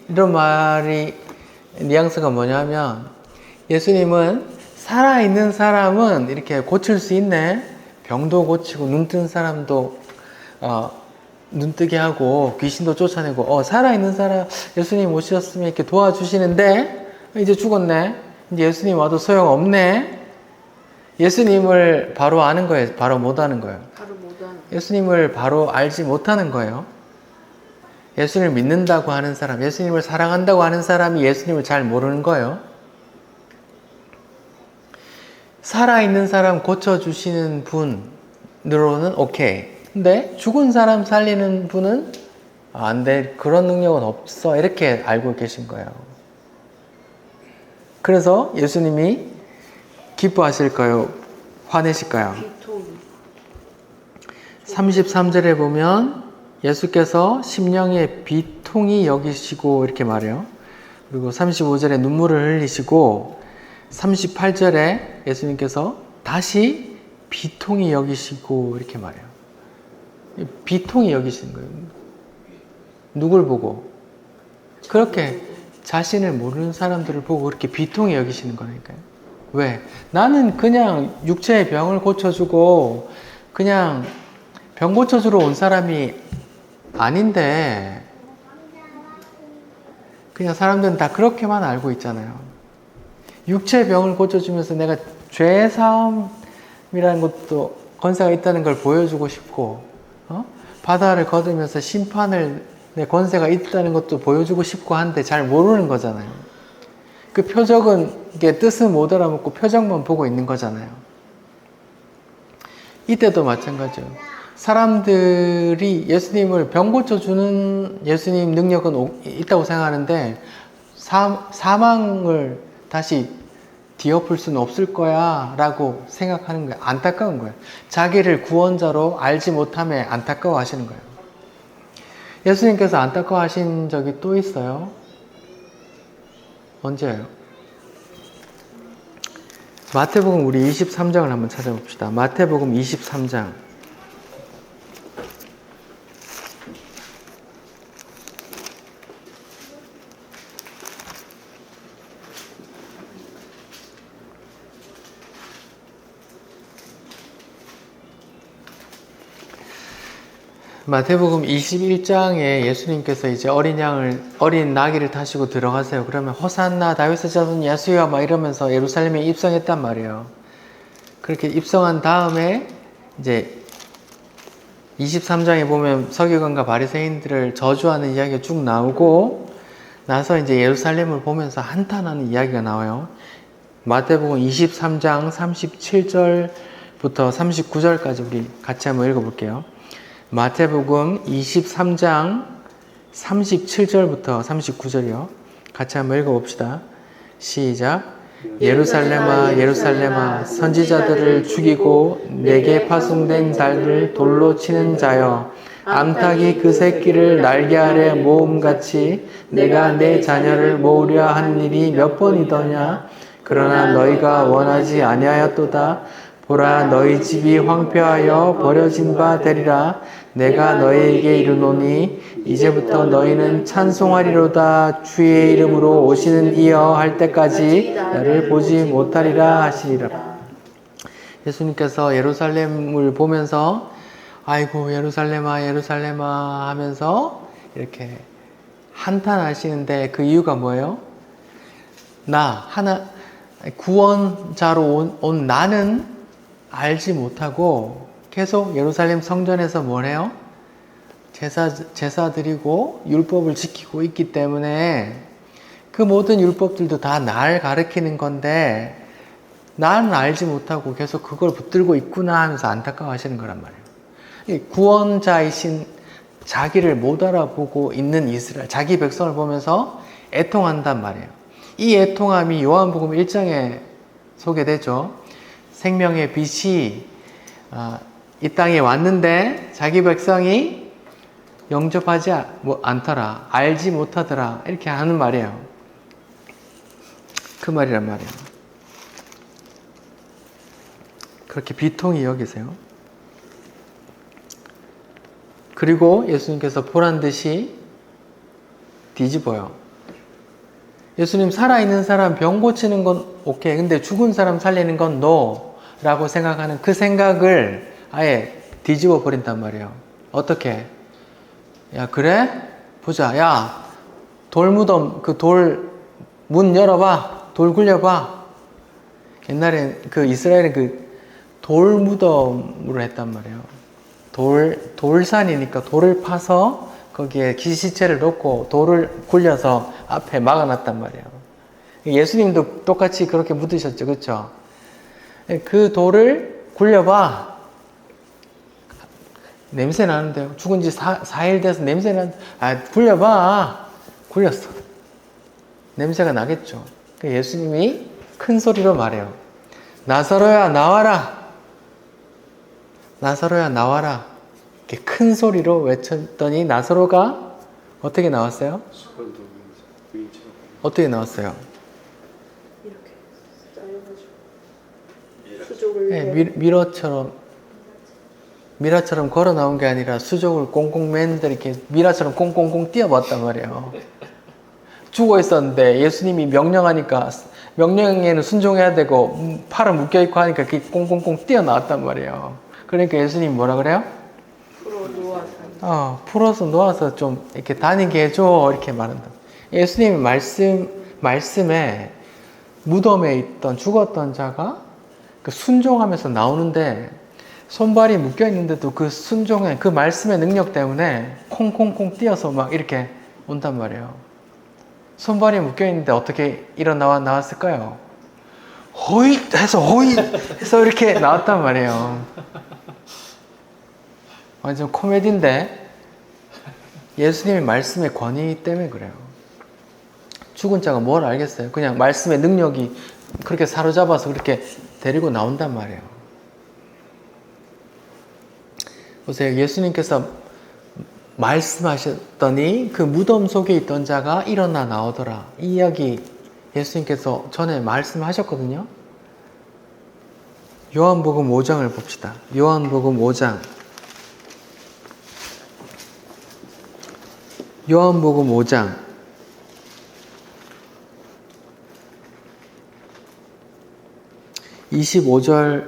이런 말이 뉘앙스가 뭐냐면 예수님은 살아있는 사람은 이렇게 고칠 수 있네. 병도 고치고 눈 뜬 사람도 눈 뜨게 하고 귀신도 쫓아내고 살아있는 사람 예수님 오셨으면 이렇게 도와주시는데 이제 죽었네. 이제 예수님 와도 소용없네. 예수님을 바로 아는 거예요? 바로 못 아는 거예요? 바로 못하는. 예수님을 바로 알지 못하는 거예요. 예수님을 믿는다고 하는 사람, 예수님을 사랑한다고 하는 사람이 예수님을 잘 모르는 거예요. 살아있는 사람 고쳐주시는 분으로는 오케이. 근데 죽은 사람 살리는 분은 안 돼. 그런 능력은 없어. 이렇게 알고 계신 거예요. 그래서 예수님이 기뻐하실까요? 화내실까요? 비통. 33절에 보면 예수께서 심령의 비통이 여기시고 이렇게 말해요. 그리고 35절에 눈물을 흘리시고 38절에 예수님께서 다시 비통이 여기시고 이렇게 말해요. 비통이 여기시는 거예요. 누굴 보고? 그렇게 자신을 모르는 사람들을 보고 그렇게 비통이 여기시는 거니까요. 왜? 나는 그냥 육체의 병을 고쳐주고 그냥 병 고쳐주러 온 사람이 아닌데 그냥 사람들은 다 그렇게만 알고 있잖아요. 육체의 병을 고쳐주면서 내가 죄사함이라는 것도 권세가 있다는 걸 보여주고 싶고 바다를 거두면서 심판을 내 권세가 있다는 것도 보여주고 싶고 한데 잘 모르는 거잖아요. 그 표적은 이게 뜻은 못 알아먹고 표적만 보고 있는 거잖아요. 이때도 마찬가지예요. 사람들이 예수님을 병 고쳐주는 예수님 능력은 있다고 생각하는데 사망을 다시 뒤엎을 수는 없을 거야 라고 생각하는 거예요. 안타까운 거예요. 자기를 구원자로 알지 못함에 안타까워 하시는 거예요. 예수님께서 안타까워 하신 적이 또 있어요. 언제예요? 마태복음 우리 23장을 한번 찾아봅시다. 마태복음 23장. 마태복음 21장에 예수님께서 이제 어린 나귀를 타시고 들어가세요. 그러면 호산나 다윗의 자손 예수여 막 이러면서 예루살렘에 입성했단 말이에요. 그렇게 입성한 다음에 이제 23장에 보면 서기관과 바리새인들을 저주하는 이야기가 쭉 나오고 나서 이제 예루살렘을 보면서 한탄하는 이야기가 나와요. 마태복음 23장 37절부터 39절까지 우리 같이 한번 읽어볼게요. 마태복음 23장 37절부터 39절이요. 같이 한번 읽어봅시다. 시작. 예루살렘아 예루살렘아 선지자들을 죽이고 내게 파송된 달을 돌로 치는 자여, 암탉이 그 새끼를 날개 아래 모음같이 내가 내 자녀를 모으려 한 일이 몇 번이더냐. 그러나 너희가 원하지 아니하였도다. 보라, 너희 집이 황폐하여 버려진 바 되리라. 내가 너희에게 이르노니 이제부터 너희는 찬송하리로다. 주의 이름으로 오시는 이여 할 때까지 나를 보지 못하리라 하시리라. 예수님께서 예루살렘을 보면서 아이고 예루살렘아 예루살렘아 하면서 이렇게 한탄하시는데, 그 이유가 뭐예요? 구원자로 온 나는 알지 못하고 계속 예루살렘 성전에서 뭘 해요? 제사 드리고 율법을 지키고 있기 때문에 그 모든 율법들도 다 날 가르치는 건데 나는 알지 못하고 계속 그걸 붙들고 있구나 하면서 안타까워하시는 거란 말이에요. 구원자이신 자기를 못 알아보고 있는 이스라엘, 자기 백성을 보면서 애통한단 말이에요. 이 애통함이 요한복음 1장에 소개되죠. 생명의 빛이 이 땅에 왔는데 자기 백성이 영접하지 않더라, 알지 못하더라, 이렇게 하는 말이에요. 그 말이란 말이에요. 그렇게 비통히 여기세요. 그리고 예수님께서 보란듯이 뒤집어요. 예수님, 살아있는 사람 병 고치는 건 오케이, 근데 죽은 사람 살리는 건 no 라고 생각하는 그 생각을 아예 뒤집어 버린단 말이에요. 어떻게? 야, 그래? 보자. 야, 돌무덤 그 돌 문 열어봐. 돌 굴려봐. 옛날에 그 이스라엘은 그 돌무덤으로 했단 말이에요. 돌산이니까 돌을 파서 거기에 시체를 놓고 돌을 굴려서 앞에 막아놨단 말이에요. 예수님도 똑같이 그렇게 묻으셨죠. 그렇죠? 그 돌을 굴려봐. 냄새 나는데요. 죽은 지 4일 돼서 냄새 나는데, 굴려봐. 굴렸어. 냄새가 나겠죠. 예수님이 큰 소리로 말해요. 나사로야 나와라. 나사로야 나와라. 이렇게 큰 소리로 외쳤더니 나사로가 어떻게 나왔어요? 어떻게 나왔어요? 이렇게 쌓여가지고 수족을 네, 미라처럼 걸어 나온 게 아니라 수족을 꽁꽁 매는데 이렇게 미라처럼 꽁꽁꽁 뛰어봤단 말이에요. 죽어 있었는데 예수님이 명령하니까, 명령에는 순종해야 되고 팔은 묶여 있고 하니까 이렇게 꽁꽁꽁 뛰어 나왔단 말이에요. 그러니까 예수님이 뭐라 그래요? 풀어서 놓아서 좀 이렇게 다니게 해줘, 이렇게 말한다. 예수님의 말씀에 무덤에 있던 죽었던 자가 그 순종하면서 나오는데, 손발이 묶여 있는데도 그 순종의 그 말씀의 능력 때문에 콩콩콩 뛰어서 막 이렇게 온단 말이에요. 손발이 묶여 있는데 어떻게 나왔을까요? 호잇 해서 이렇게 나왔단 말이에요. 완전 코미디인데 예수님의 말씀의 권위 때문에 그래요. 죽은 자가 뭘 알겠어요? 그냥 말씀의 능력이 그렇게 사로잡아서 그렇게 데리고 나온단 말이에요. 보세요. 예수님께서 말씀하셨더니 그 무덤 속에 있던 자가 일어나 나오더라. 이 이야기 예수님께서 전에 말씀하셨거든요. 요한복음 5장을 봅시다. 요한복음 5장. 요한복음 5장 25절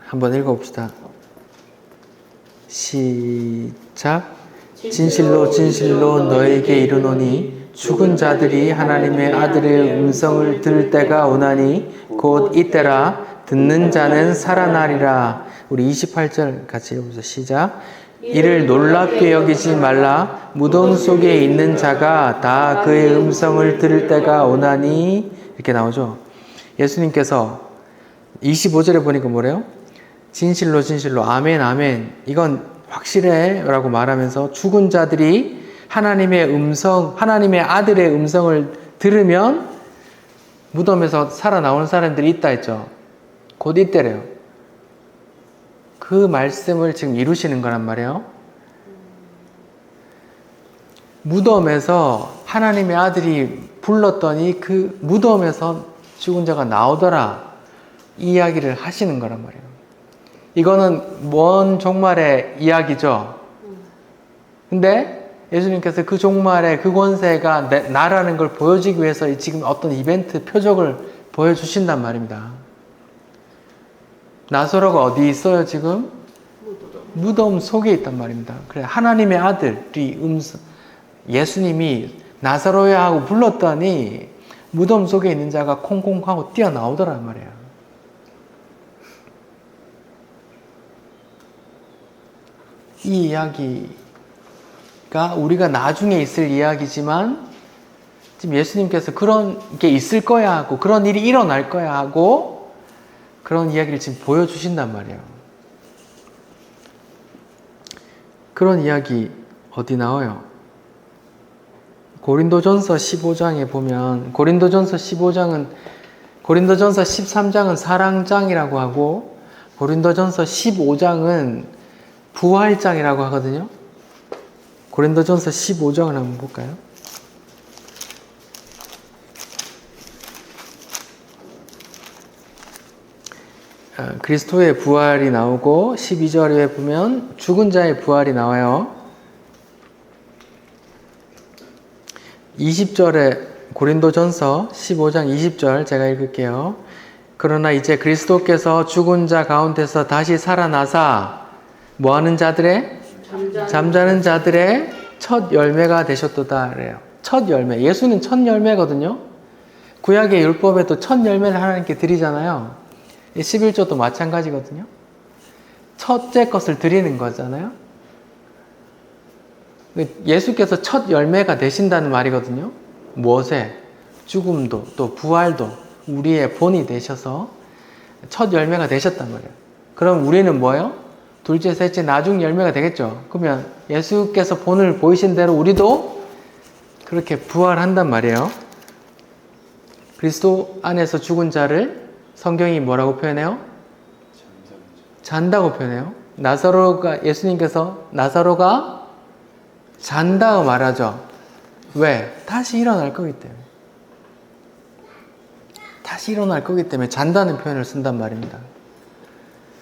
한번 읽어봅시다. 시작. 진실로 진실로 너에게 이르노니 죽은 자들이 하나님의 아들의 음성을 들을 때가 오나니 곧 이때라. 듣는 자는 살아나리라. 우리 28절 같이 읽어보세요. 시작. 이를 놀랍게 여기지 말라. 무덤 속에 있는 자가 다 그의 음성을 들을 때가 오나니, 이렇게 나오죠. 예수님께서 25절에 보니까 뭐래요? 진실로 진실로 아멘 아멘. 이건 확실해 라고 말하면서 죽은 자들이 하나님의 음성, 하나님의 아들의 음성을 들으면 무덤에서 살아나오는 사람들이 있다 했죠. 곧 있대래요. 그 말씀을 지금 이루시는 거란 말이에요. 무덤에서 하나님의 아들이 불렀더니 그 무덤에서 죽은 자가 나오더라. 이 이야기를 하시는 거란 말이에요. 이거는 먼 종말의 이야기죠. 근데 예수님께서 그 종말의 그 권세가 나라는 걸 보여주기 위해서 지금 어떤 이벤트 표적을 보여주신단 말입니다. 나사로가 어디 있어요 지금? 무덤 속에 있단 말입니다. 그래 하나님의 아들이 예수님이 나사로야 하고 불렀더니 무덤 속에 있는 자가 콩콩 하고 뛰어나오더란 말이에요. 이 이야기가 우리가 나중에 있을 이야기지만 지금 예수님께서 그런 게 있을 거야 하고 그런 일이 일어날 거야 하고 그런 이야기를 지금 보여주신단 말이에요. 그런 이야기 어디 나와요? 고린도전서 15장에 보면 고린도전서 13장은 사랑장이라고 하고 고린도전서 15장은 부활장이라고 하거든요. 고린도전서 15장을 한번 볼까요? 그리스도의 부활이 나오고 12절에 보면 죽은 자의 부활이 나와요. 20절에 고린도전서 15장 20절 제가 읽을게요. 그러나 이제 그리스도께서 죽은 자 가운데서 다시 살아나사 뭐하는 자들의? 잠자는 자들의 첫 열매가 되셨도다 그래요. 첫 열매. 예수는 첫 열매거든요. 구약의 율법에도 첫 열매를 하나님께 드리잖아요. 11조도 마찬가지거든요. 첫째 것을 드리는 거잖아요. 예수께서 첫 열매가 되신다는 말이거든요. 무엇에? 죽음도 또 부활도 우리의 본이 되셔서 첫 열매가 되셨단 말이에요. 그럼 우리는 뭐예요? 둘째, 셋째, 나중 열매가 되겠죠. 그러면 예수께서 본을 보이신 대로 우리도 그렇게 부활한단 말이에요. 그리스도 안에서 죽은 자를 성경이 뭐라고 표현해요? 잔다고 표현해요. 예수님께서 나사로가 잔다고 말하죠. 왜? 다시 일어날 거기 때문에. 다시 일어날 거기 때문에 잔다는 표현을 쓴단 말입니다.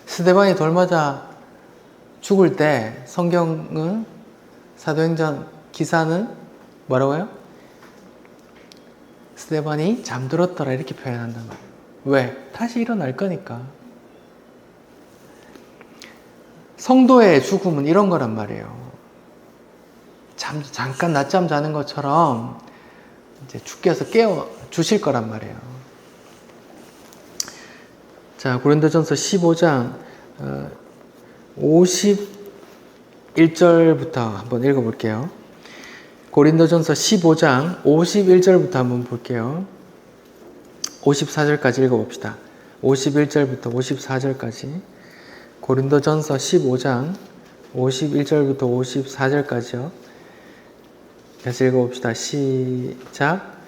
스데반이 돌 맞아 죽을 때 성경은 사도행전 기사는 뭐라고요? 스데반이 잠들었더라 이렇게 표현한단 말이에요. 왜? 다시 일어날 거니까. 성도의 죽음은 이런 거란 말이에요. 잠깐 낮잠 자는 것처럼 이제 주께서 깨워 주실 거란 말이에요. 자, 고린도전서 15장 51절부터 한번 읽어볼게요. 고린도전서 15장 51절부터 한번 볼게요. 54절까지 읽어봅시다. 51절부터 54절까지 고린도전서 15장 51절부터 54절까지요. 다시 읽어봅시다. 시작.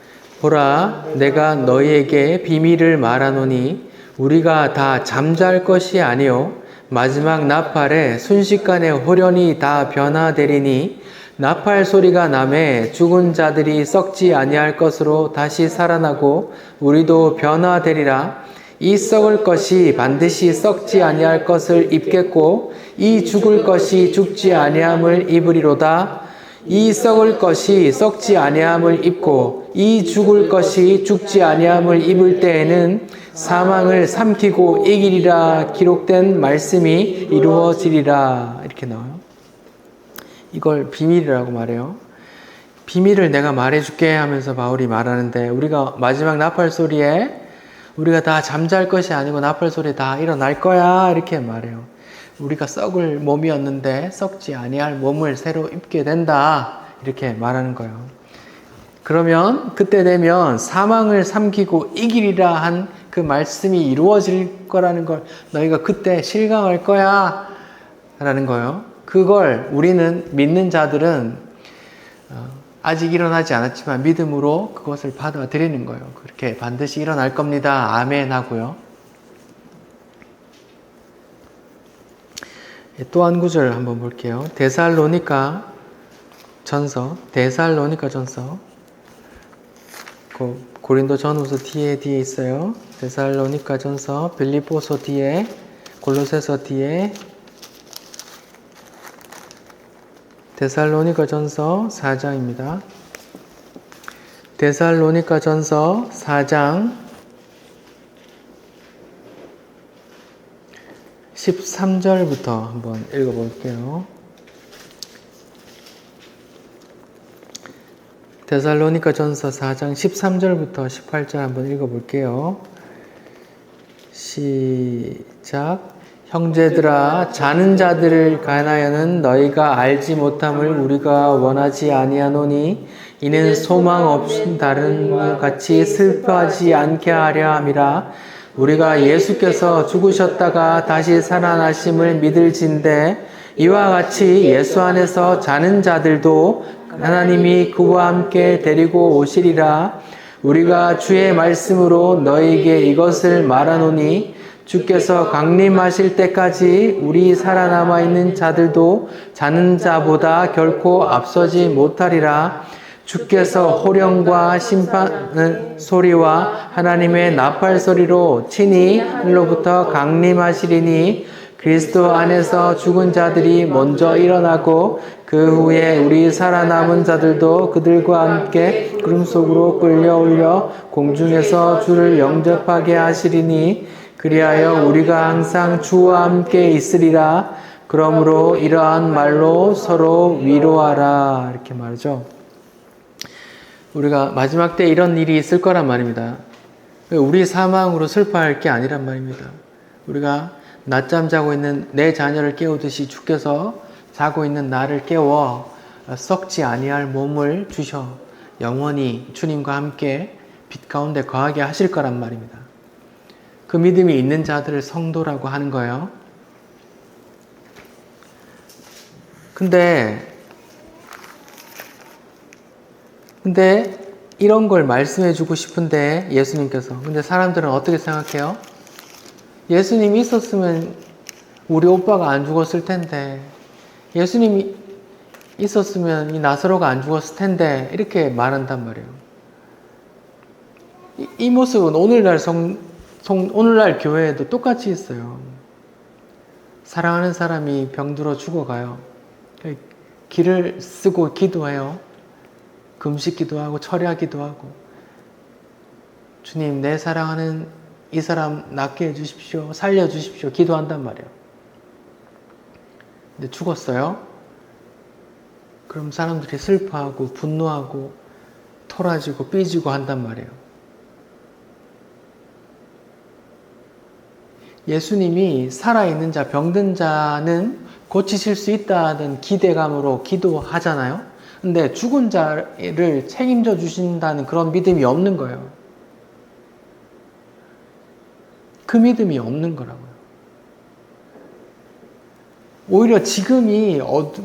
보라, 내가 너희에게 비밀을 말하노니 우리가 다 잠잘 것이 아니요 마지막 나팔에 순식간에 호련히 다 변화되리니 나팔 소리가 나매 죽은 자들이 썩지 아니할 것으로 다시 살아나고 우리도 변화되리라. 이 썩을 것이 반드시 썩지 아니할 것을 입겠고 이 죽을 것이 죽지 아니함을 입으리로다. 이 썩을 것이 썩지 아니함을 입고 이 죽을 것이 죽지 아니함을 입을 때에는 사망을 삼키고 이기리라 기록된 말씀이 이루어지리라. 이렇게 나와요. 이걸 비밀이라고 말해요. 비밀을 내가 말해줄게 하면서 바울이 말하는데 우리가 마지막 나팔 소리에 우리가 다 잠잘 것이 아니고 나팔 소리에 다 일어날 거야 이렇게 말해요. 우리가 썩을 몸이었는데 썩지 아니할 몸을 새로 입게 된다 이렇게 말하는 거예요. 그러면 그때 되면 사망을 삼키고 이기리라 한 그 말씀이 이루어질 거라는 걸 너희가 그때 실감할 거야 라는 거예요. 그걸 우리는 믿는 자들은 아직 일어나지 않았지만 믿음으로 그것을 받아들이는 거예요. 그렇게 반드시 일어날 겁니다. 아멘 하고요. 또 한 구절 한번 볼게요. 데살로니가 전서 고린도 전후서 뒤에 있어요. 데살로니가 전서, 빌립보서 뒤에, 골로새서 뒤에, 데살로니가 전서 4장입니다. 데살로니가 전서 4장 13절부터 한번 읽어볼게요. 데살로니가 전서 4장 13절부터 18절 한번 읽어볼게요. 시작. 형제들아, 자는 자들을 관하여는 너희가 알지 못함을 우리가 원하지 아니하노니 이는 소망 없인 다른 것 같이 슬퍼하지 않게 하려 함이라. 우리가 예수께서 죽으셨다가 다시 살아나심을 믿을진대 이와 같이 예수 안에서 자는 자들도 하나님이 그와 함께 데리고 오시리라. 우리가 주의 말씀으로 너희에게 이것을 말하노니 주께서 강림하실 때까지 우리 살아남아 있는 자들도 자는 자보다 결코 앞서지 못하리라. 주께서 호령과 심판 소리와 하나님의 나팔 소리로 친히 하늘로부터 강림하시리니 그리스도 안에서 죽은 자들이 먼저 일어나고 그 후에 우리 살아남은 자들도 그들과 함께 구름 속으로 끌려올려 공중에서 주를 영접하게 하시리니 그리하여 우리가 항상 주와 함께 있으리라. 그러므로 이러한 말로 서로 위로하라. 이렇게 말하죠. 우리가 마지막 때 이런 일이 있을 거란 말입니다. 우리 사망으로 슬퍼할 게 아니란 말입니다. 우리가 낮잠 자고 있는 내 자녀를 깨우듯이 주께서 자고 있는 나를 깨워 썩지 아니할 몸을 주셔 영원히 주님과 함께 빛 가운데 거하게 하실 거란 말입니다. 그 믿음이 있는 자들을 성도라고 하는 거예요. 근데 이런 걸 말씀해 주고 싶은데 예수님께서 근데 사람들은 어떻게 생각해요? 예수님이 있었으면 우리 오빠가 안 죽었을 텐데 예수님이 있었으면 이 나사로가 안 죽었을 텐데 이렇게 말한단 말이에요. 이 모습은 오늘날 교회에도 똑같이 있어요. 사랑하는 사람이 병들어 죽어가요. 길을 쓰고 기도해요. 금식 기도하고 철야기도 하고 주님 내 사랑하는 이 사람 낫게 해주십시오. 살려주십시오. 기도한단 말이에요. 근데 죽었어요. 그럼 사람들이 슬퍼하고 분노하고 토라지고 삐지고 한단 말이에요. 예수님이 살아있는 자, 병든 자는 고치실 수 있다는 기대감으로 기도하잖아요. 근데 죽은 자를 책임져 주신다는 그런 믿음이 없는 거예요. 그 믿음이 없는 거라고요. 오히려 지금이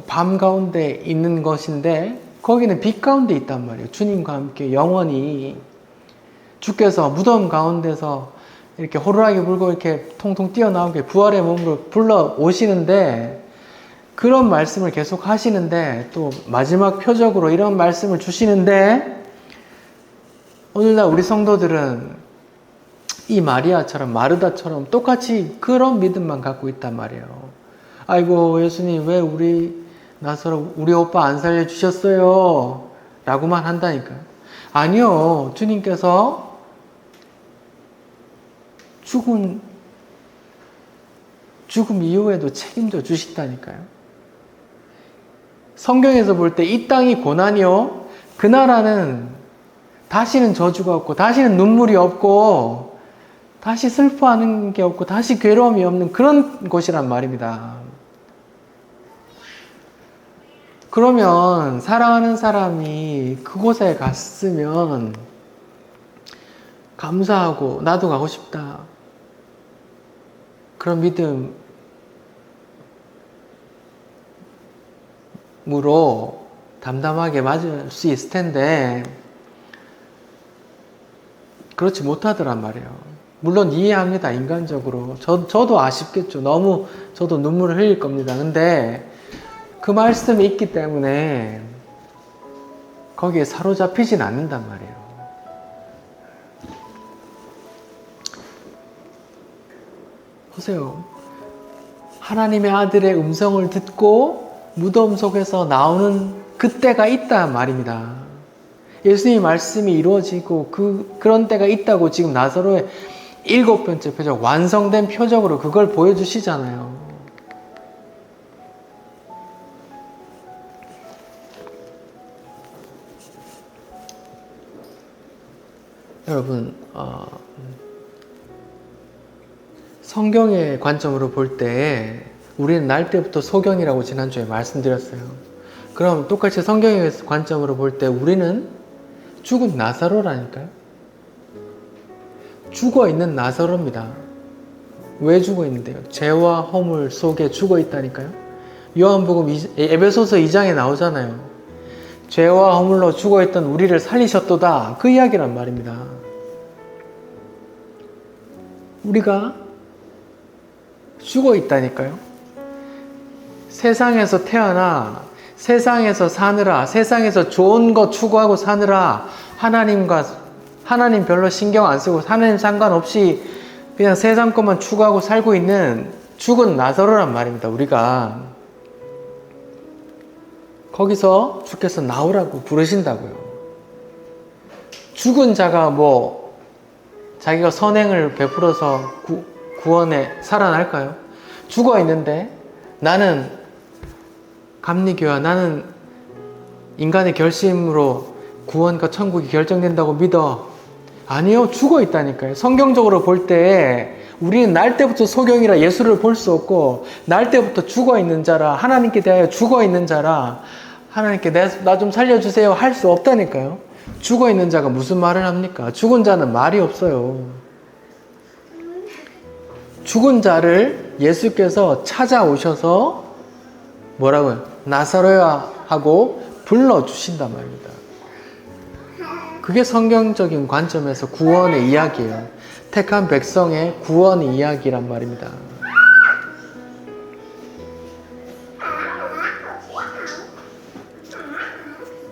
밤 가운데 있는 것인데 거기는 빛 가운데 있단 말이에요. 주님과 함께 영원히 주께서 무덤 가운데서 이렇게 호루라기 불고 이렇게 통통 뛰어나오게 부활의 몸으로 불러 오시는데 그런 말씀을 계속 하시는데 또 마지막 표적으로 이런 말씀을 주시는데 오늘날 우리 성도들은 이 마리아처럼 마르다처럼 똑같이 그런 믿음만 갖고 있단 말이에요. 아이고 예수님 왜 우리 오빠 안 살려주셨어요? 라고만 한다니까요. 아니요. 주님께서 죽음 이후에도 책임져 주신다니까요. 성경에서 볼 때 이 땅이 고난이요. 그 나라는 다시는 저주가 없고 다시는 눈물이 없고 다시 슬퍼하는 게 없고 다시 괴로움이 없는 그런 곳이란 말입니다. 그러면 사랑하는 사람이 그곳에 갔으면 감사하고 나도 가고 싶다. 그런 믿음 마음으로 담담하게 맞을 수 있을 텐데 그렇지 못하더란 말이에요. 물론 이해합니다. 인간적으로. 저도 아쉽겠죠. 너무 저도 눈물을 흘릴 겁니다. 근데 그 말씀이 있기 때문에 거기에 사로잡히진 않는단 말이에요. 보세요. 하나님의 아들의 음성을 듣고 무덤 속에서 나오는 그때가 있다 말입니다. 예수님의 말씀이 이루어지고 그런 때가 있다고 지금 나사로의 7번째 표적, 완성된 표적으로 그걸 보여주시잖아요. 여러분, 성경의 관점으로 볼 때 우리는 날 때부터 소경이라고 지난주에 말씀드렸어요. 그럼 똑같이 성경의 관점으로 볼 때 우리는 죽은 나사로라니까요. 죽어있는 나사로입니다. 왜 죽어있는데요? 죄와 허물 속에 죽어있다니까요. 요한복음 에베소서 2장에 나오잖아요. 죄와 허물로 죽어있던 우리를 살리셨도다. 그 이야기란 말입니다. 우리가 죽어있다니까요. 세상에서 태어나 세상에서 사느라, 세상에서 좋은 거 추구하고 사느라 하나님 별로 신경 안 쓰고 하나님 상관없이 그냥 세상 것만 추구하고 살고 있는 죽은 나사로란 말입니다. 우리가 거기서 주께서 나오라고 부르신다고요. 죽은 자가 자기가 선행을 베풀어서 구원에 살아날까요? 죽어 있는데 나는 감리교와 나는 인간의 결심으로 구원과 천국이 결정된다고 믿어. 아니요, 죽어 있다니까요. 성경적으로 볼 때 우리는 날 때부터 소경이라 예수를 볼 수 없고 날 때부터 죽어 있는 자라 하나님께 대하여 죽어 있는 자라 하나님께 나 좀 살려주세요 할 수 없다니까요. 죽어 있는 자가 무슨 말을 합니까? 죽은 자는 말이 없어요. 죽은 자를 예수께서 찾아오셔서 뭐라고요? 나사로야 하고 불러주신단 말입니다. 그게 성경적인 관점에서 구원의 이야기예요. 택한 백성의 구원의 이야기란 말입니다.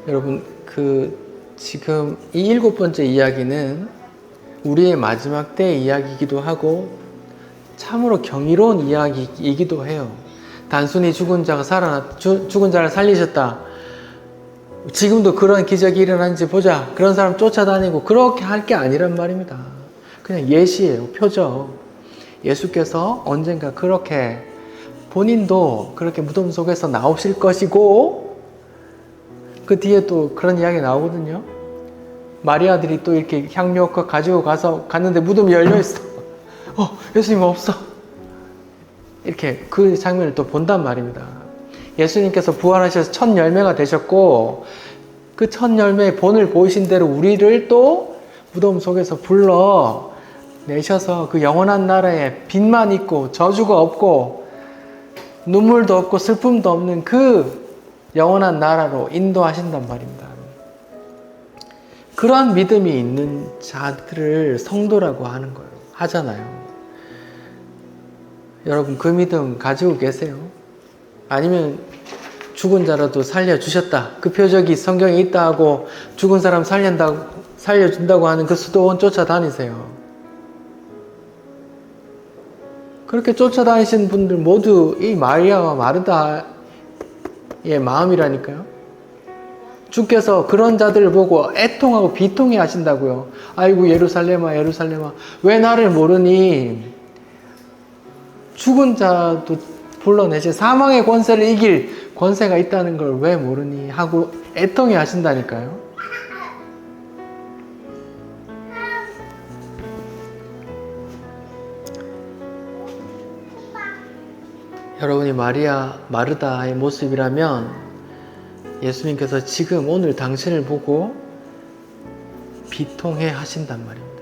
여러분, 지금 이 7번째 이야기는 우리의 마지막 때의 이야기이기도 하고 참으로 경이로운 이야기이기도 해요. 단순히 죽은 자를 살리셨다. 지금도 그런 기적이 일어나는지 보자. 그런 사람 쫓아다니고 그렇게 할 게 아니란 말입니다. 그냥 예시예요. 표적. 예수께서 언젠가 그렇게 본인도 그렇게 무덤 속에서 나오실 것이고 그 뒤에 또 그런 이야기 나오거든요. 마리아들이 또 이렇게 향료껏 가지고 갔는데 무덤이 열려있어. 예수님 없어. 이렇게 그 장면을 또 본단 말입니다. 예수님께서 부활하셔서 첫 열매가 되셨고 그 첫 열매의 본을 보이신 대로 우리를 또 무덤 속에서 불러 내셔서 그 영원한 나라에 빛만 있고 저주가 없고 눈물도 없고 슬픔도 없는 그 영원한 나라로 인도하신단 말입니다. 그런 믿음이 있는 자들을 성도라고 하잖아요. 여러분, 그 믿음 가지고 계세요? 아니면 죽은 자라도 살려주셨다. 그 표적이 성경에 있다 하고 죽은 사람 살려준다고 하는 그 수도원 쫓아다니세요. 그렇게 쫓아다니신 분들 모두 이 마리아와 마르다의 마음이라니까요. 주께서 그런 자들을 보고 애통하고 비통해 하신다고요. 아이고 예루살렘아 예루살렘아 왜 나를 모르니. 죽은 자도 불러내시 사망의 권세를 이길 권세가 있다는 걸 왜 모르니 하고 애통해 하신다니까요. 여러분이 마르다의 모습이라면 예수님께서 지금 오늘 당신을 보고 비통해 하신단 말입니다.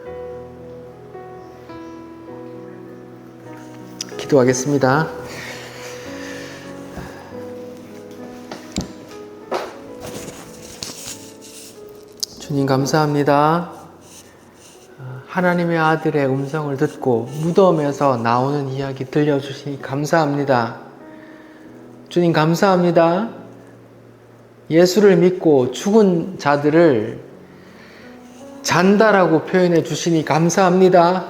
기도하겠습니다. 주님 감사합니다. 하나님의 아들의 음성을 듣고 무덤에서 나오는 이야기 들려주시니 감사합니다. 주님 감사합니다. 예수를 믿고 죽은 자들을 잔다라고 표현해 주시니 감사합니다.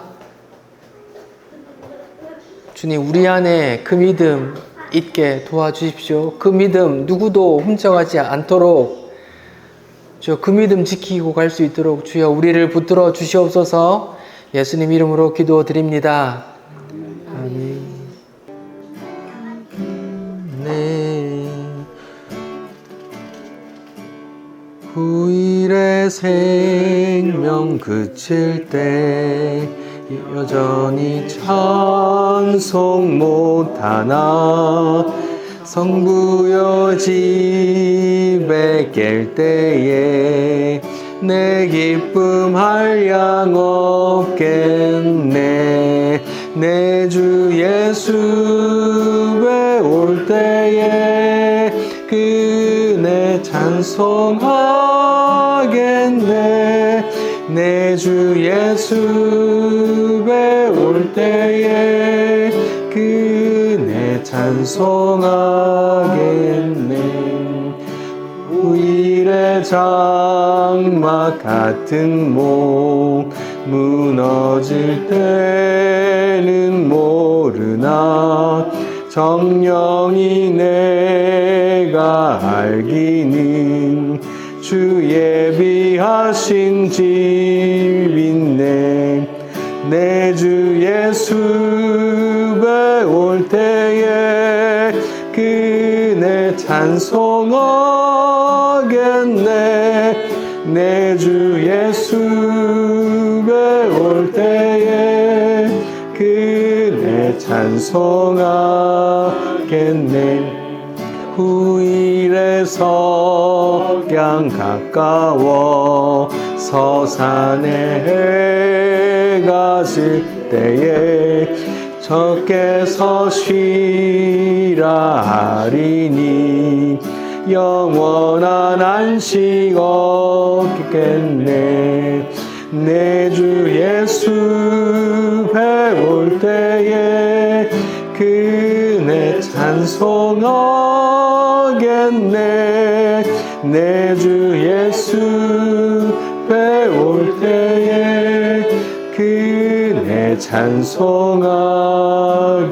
주님, 우리 안에 그 믿음 있게 도와주십시오. 그 믿음 누구도 훔쳐가지 않도록 주여 그 믿음 지키고 갈 수 있도록 주여 우리를 붙들어 주시옵소서. 예수님 이름으로 기도드립니다. 아멘. 네. 후일의 생명 그칠 때 여전히 찬송 못하나 성부여 집에 깰 때에 내 기쁨 한량 없겠네. 내 주 예수에 올 때에 그네 찬송하겠네. 내 주 예수에 올 때에 그네 찬송하겠네. 후일의 장막 같은 몸 무너질 때는 모르나 정령이 내가 알기는 주 예비하신 집 있네. 내 주 예수에 올 때에 그네 찬송하겠네. 내 주 예수에 올 때에 그네 찬송하겠네. 후일의 석양 가까워 서산에 해가 질 때에 적게서 쉬라 하리니 영원한 안식 얻겠네. 내 주 예수에 올 때에 그네 찬송하겠네. 내 주 예수에 올 때에 그네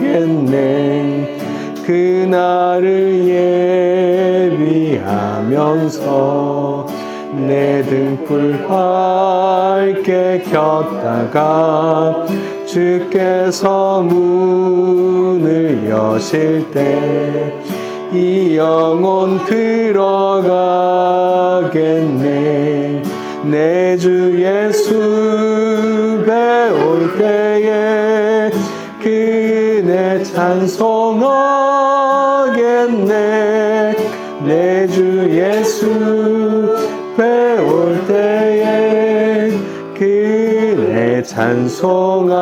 찬송하겠네. 그날을 예비하면서 내 등불 밝게 켰다가 주께서 문을 여실 때 이 영혼 들어가겠네. 내 주 예수에 올 때에 그네 찬송하겠네. 내 주 예수에 올 때에 그네 찬송하겠네.